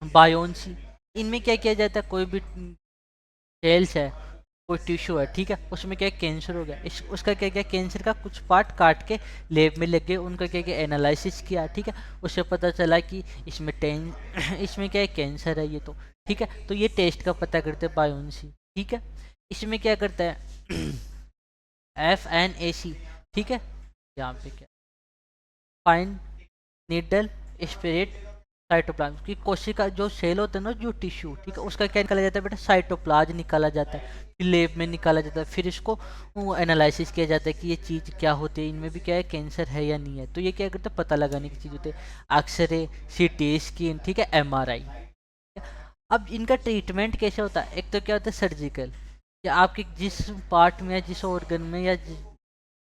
बायोन्सी, इनमें क्या किया जाता है, कोई भी सेल्स है, कोई टिश्यू है, ठीक है, उसमें क्या कैंसर हो गया, उसका क्या क्या कैंसर का कुछ पार्ट काट के लैब में लग गए, उनका क्या क्या एनालिसिस किया, ठीक है, उससे पता चला कि इसमें इसमें क्या है कैंसर है ये, तो ठीक है, तो ये टेस्ट का पता करते हैं बायोन्सी, ठीक है। इसमें क्या करता है FNAC, ठीक है, यहाँ पे क्या फाइन नीडल स्पिरिट साइटोप्लाज्म की कोशिका जो सेल होता है ना, जो टिश्यू, ठीक है, उसका क्या निकाला जाता है बेटा, साइटोप्लाज्म निकाला जाता है, फिर लेब में निकाला जाता है, फिर इसको एनालिसिस किया जाता है कि ये चीज़ क्या होती है, इनमें भी क्या है कैंसर है या नहीं है, तो ये क्या करते हैं पता लगाने की चीज़ होती है, एक्सरे, CT स्कैन, ठीक है, MRI। अब इनका ट्रीटमेंट कैसे होता है, एक तो क्या होता है सर्जिकल, या आपके जिस पार्ट में या जिस ऑर्गन में या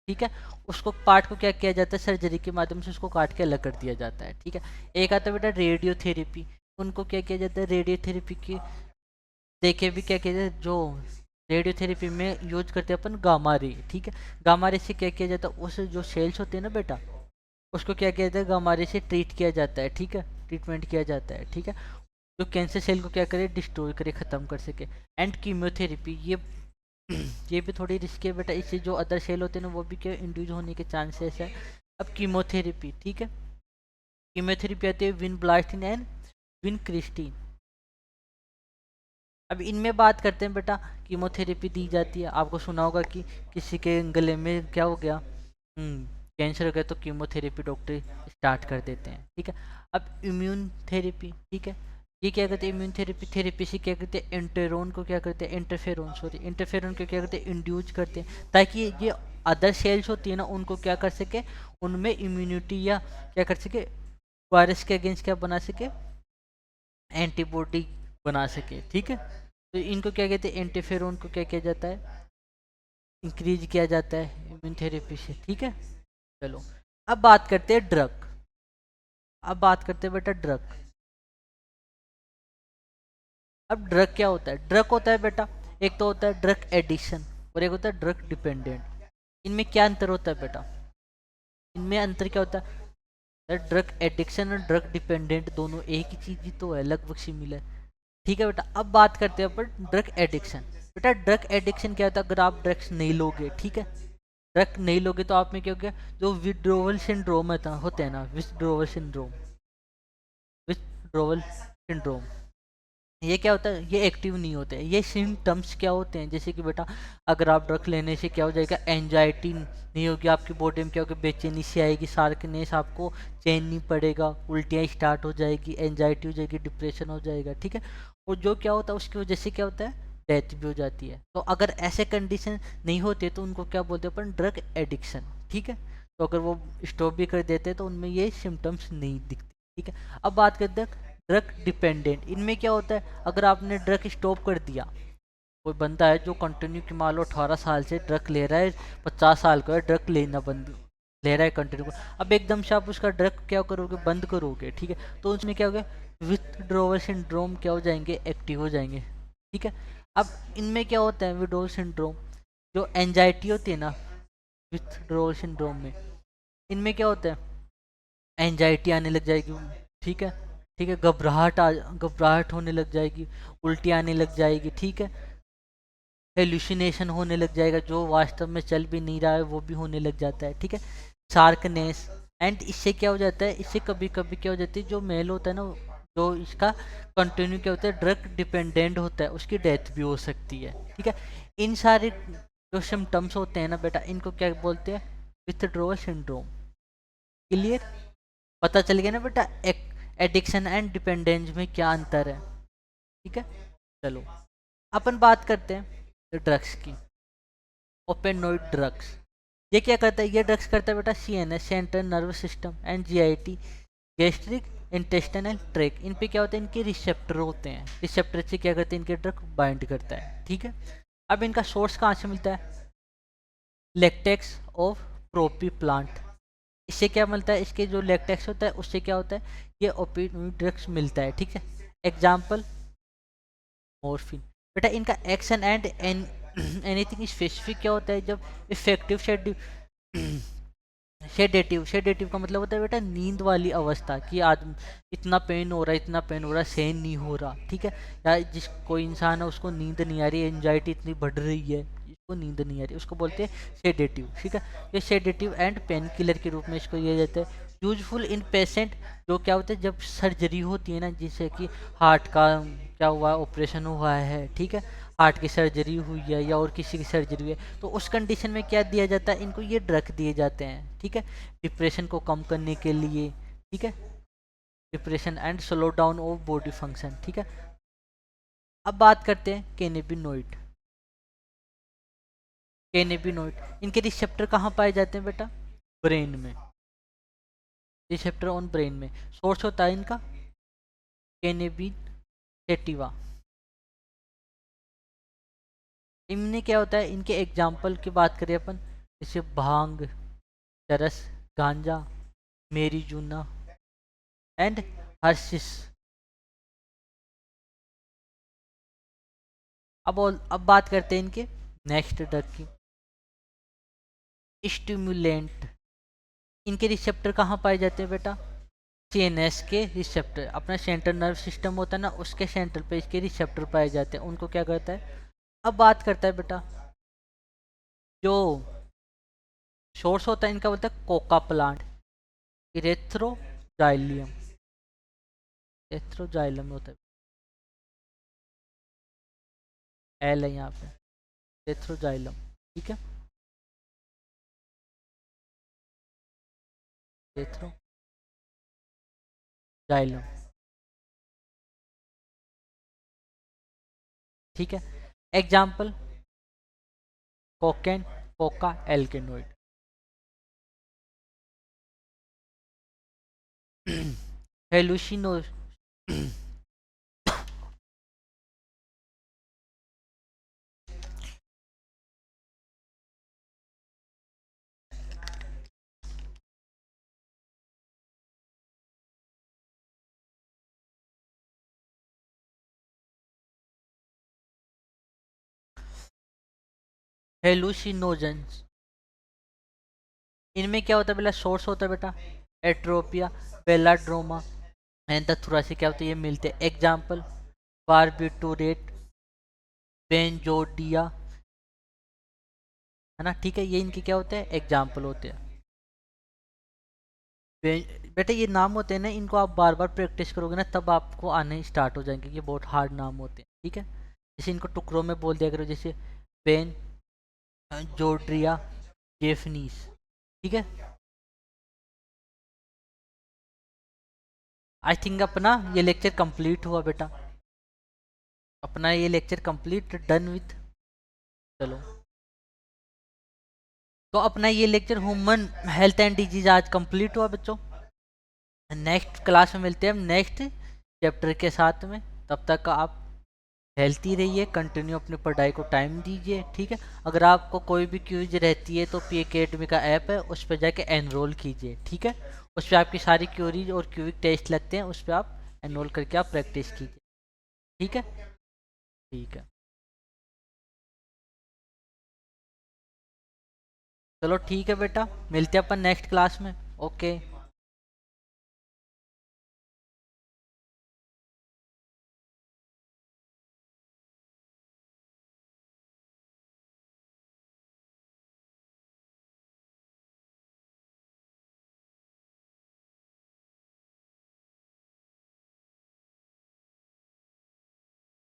ठीक है, उसको पार्ट को क्या किया जाता है सर्जरी के माध्यम से उसको काट के अलग कर दिया जाता है, ठीक है। एक आता है बेटा रेडियोथेरेपी, उनको क्या किया जाता है रेडियोथेरेपी की देखे भी क्या किया जाता है, जो रेडियोथेरेपी में यूज करते हैं अपन गामा रे, ठीक है, गामा रे से क्या किया जाता है, उस जो सेल्स होते हैं ना बेटा, उसको क्या किया जाता है गामा रे से ट्रीट किया जाता है, ठीक है, ट्रीटमेंट किया जाता है, ठीक है, जो कैंसर सेल को क्या करे डिस्ट्रॉय करे, ख़त्म कर सके। एंड कीमोथेरेपी, ये भी थोड़ी रिस्की है बेटा, इससे जो अदर सेल होते हैं ना वो भी क्या इंड्यूज होने के चांसेस है। अब कीमोथेरेपी, ठीक है, कीमोथेरेपी आती है विन ब्लास्टिन एंड विन क्रिस्टीन। अब इनमें बात करते हैं बेटा, कीमोथेरेपी दी जाती है, आपको सुना होगा कि किसी के गले में क्या हो गया, कैंसर हो गया, तो कीमोथेरेपी डॉक्टर स्टार्ट कर देते हैं, ठीक है। अब इम्यून थेरेपी, ठीक है, ये क्या करते हैं इम्यून थेरेपी से क्या करते हैं इंटरफेरोन को क्या करते हैं इंटरफेरोन को क्या करते हैं इंड्यूस करते हैं, ताकि ये अदर सेल्स होती है ना उनको क्या कर सके, उनमें इम्यूनिटी या क्या कर सके वायरस के अगेंस्ट क्या बना सके, एंटीबॉडी बना सके, ठीक है। तो इनको क्या कहते हैं इंटरफेरोन को क्या किया जाता है इंक्रीज किया जाता है इम्यून थेरेपी से, ठीक है। चलो अब बात करते हैं ड्रग, अब बात करते हैं बेटा ड्रग। अब ड्रग क्या होता है, ड्रग होता है बेटा एक तो होता है ड्रग एडिक्शन और एक होता है ड्रग डिपेंडेंट। इनमें क्या अंतर होता है बेटा, इनमें अंतर क्या होता है, ड्रग एडिक्शन और ड्रग डिपेंडेंट दोनों एक ही चीज ही तो है, लगभग सिमिलर, ठीक है बेटा। अब बात करते हैं अपन ड्रग एडिक्शन। बेटा ड्रग एडिक्शन क्या होता है, अगर आप ड्रग्स नहीं लोगे, ठीक है, ड्रग नहीं लोगे तो आप में क्या हो गया, जो विड्रोवल सिंड्रोम होते हैं ना, विथड्रोवल सिंड्रोम, ये क्या होता है, ये एक्टिव नहीं होते हैं। ये सिम्टम्स क्या होते हैं, जैसे कि बेटा अगर आप ड्रग लेने से क्या हो जाएगा, एंजाइटी नहीं होगी आपकी बॉडी में, क्या होगा बेचैनी सी आएगी, सार्कनेस, आपको चैन नहीं पड़ेगा, उल्टियाँ स्टार्ट हो जाएगी, एंजाइटी हो जाएगी, डिप्रेशन हो जाएगा, ठीक है। और जो क्या होता है उसकी वजह से क्या होता है डेथ भी हो जाती है। तो अगर ऐसे कंडीशन नहीं होते तो उनको क्या बोलते हैं अपन ड्रग एडिक्शन, ठीक है। तो अगर वो स्टॉप भी कर देते तो उनमें ये सिम्टम्स नहीं दिखते, ठीक है। अब बात करते हैं ड्रग डिपेंडेंट। इनमें क्या होता है, अगर आपने ड्रग स्टॉप कर दिया, कोई बंदा है जो कंटिन्यू की मान लो 18 साल से ड्रग ले रहा है, 50 साल का है ड्रग लेना बंद ले रहा है कंटिन्यू, अब एकदम से आप उसका ड्रग क्या करोगे बंद करोगे, ठीक है, तो उसमें क्या होगा विथड्रॉवल सिंड्रोम क्या हो जाएंगे एक्टिव हो जाएंगे, ठीक है। अब इनमें क्या होता है विथड्रॉवल सिंड्रोम, जो एंजाइटी होती है ना विथड्रॉवल सिंड्रोम में, इनमें क्या होता है एंजाइटी आने लग जाएगी, ठीक है, ठीक है, घबराहट होने लग जाएगी, उल्टी आने लग जाएगी, ठीक है, हेलुसिनेशन होने लग जाएगा, जो वास्तव में चल भी नहीं रहा है वो भी होने लग जाता है, ठीक है, शार्कनेस। एंड इससे क्या हो जाता है, इससे कभी कभी क्या हो जाती है, जो मेल होता है ना जो इसका कंटिन्यू क्या होता है ड्रग डिपेंडेंट होता है, उसकी डेथ भी हो सकती है, ठीक है। इन सारे जो सिम्टम्स होते हैं ना बेटा, इनको क्या बोलते हैं विथड्रॉवल सिंड्रोम। क्लियर, पता चल गया ना बेटा एडिक्शन एंड डिपेंडेंस में क्या अंतर है, ठीक है। चलो अपन बात करते हैं ड्रग्स की, ओपेनोइड ड्रग्स। ये क्या करता है, ये ड्रग्स करता है बेटा CNS central nervous system and GIT gastric intestinal tract, इन पे क्या होता है इनके रिसेप्टर होते हैं, रिसेप्टर से क्या करते हैं इनके ड्रग बाइंड करता है, ठीक है। अब इनका सोर्स कहाँ से मिलता है, लेक्टेक्स ऑफ प्रोपी प्लांट। इससे क्या मिलता है, इसके जो लेक्टेक्स होता है उससे क्या होता है, ये ओपियोइड ड्रग्स मिलता है, ठीक है। Example morphine. बेटा इनका एक्शन एंड एनीथिंग स्पेसिफिक क्या होता है, जब इफेक्टिव शेडेटिव, शेडेटिव का मतलब होता है बेटा नींद वाली अवस्था, कि आज इतना पेन हो रहा है, इतना पेन हो रहा है, सहन नहीं हो रहा, ठीक है। या जिस कोई इंसान है उसको नींद नहीं आ रही है, एंजाइटी इतनी बढ़ रही है, इसको नींद नहीं आ रही, उसको बोलते हैं शेडेटिव, ठीक है। ये शेडेटिव एंड पेन किलर के रूप में इसको दिया जाता है। यूजफुल इन पेशेंट, जो क्या होता है जब सर्जरी होती है ना, जैसे कि हार्ट का क्या हुआ है, ऑपरेशन हुआ है, ठीक है, हार्ट की सर्जरी हुई है या और किसी की सर्जरी हुई है, तो उस कंडीशन में क्या दिया जाता है, इनको ये ड्रग दिए जाते हैं, ठीक है, डिप्रेशन को कम करने के लिए, ठीक है, depression and slow down of body function, ठीक है। अब बात करते हैं कैनेबिनोइड। कैनेबिनोइड, इनके रिसेप्टर कहाँ पाए जाते हैं बेटा, ब्रेन में, रिसेप्टर ऑन ब्रेन में। सोर्स होता है इनका कैनेबिन सेटिवा। इनमें क्या होता है, इनके एग्जाम्पल की बात करें अपन, जैसे भांग, चरस, गांजा, मेरी जूना एंड हर्शिस। अब बात करते हैं इनके नेक्स्ट ड्रग की, स्टिमुलेंट। इनके रिसेप्टर कहाँ पाए जाते हैं बेटा, सीएनएस के रिसेप्टर, अपना सेंट्रल नर्व सिस्टम होता है ना, उसके सेंटर पे इसके रिसेप्टर पाए जाते हैं, उनको क्या करता है। अब बात करता है बेटा, जो सोर्स होता है इनका, बोलता है कोका प्लांट, इरेथ्रोजाइलियम, इरेथ्रोजाइलम होता है, एल है यहाँ पे, इरेथ्रोजाइलम, ठीक है, इरेथ्रोजाइलम, ठीक है। Example cocaine, coca alkaloid. Hallucino hallucinogens, इनमें क्या होता है बेटा, सोर्स होता है बेटा एट्रोपिया, बेलाड्रोमा एंड द थोरासी, क्या होता है ये मिलते हैं। एग्जाम्पल बारबिटूरेट, बेंजोडिया, है ना, ठीक है, ये इनके क्या होते हैं, एग्जाम्पल होते हैं। बेटा ये नाम होते हैं ना, इनको आप बार बार प्रैक्टिस करोगे ना, तब आपको आने स्टार्ट हो जाएंगे, ये बहुत हार्ड नाम होते हैं, ठीक है। जैसे इनको टुकड़ों में बोल दिया करो, जैसे बेन जोड्रिया जेफनीस, ठीक है। आई थिंक अपना ये लेक्चर कंप्लीट हुआ बेटा, अपना ये लेक्चर कंप्लीट डन विथ, चलो। तो अपना ये lecture human health and disease आज कंप्लीट हुआ बच्चों। नेक्स्ट क्लास में मिलते हैं हम नेक्स्ट चैप्टर के साथ में, तब तक आप हेल्थी रहिए, कंटिन्यू अपनी पढ़ाई को टाइम दीजिए, ठीक है। अगर आपको कोई भी क्यूज रहती है तो पी अकेडमी का ऐप है, उस पर जाके एनरोल कीजिए, ठीक है। उस पर आपकी सारी क्यूरीज और क्यूविक टेस्ट लगते हैं, उस पर आप एनरोल करके आप प्रैक्टिस कीजिए, ठीक है। ठीक है, चलो ठीक है बेटा, मिलते हैं अपन नेक्स्ट क्लास में, ओके।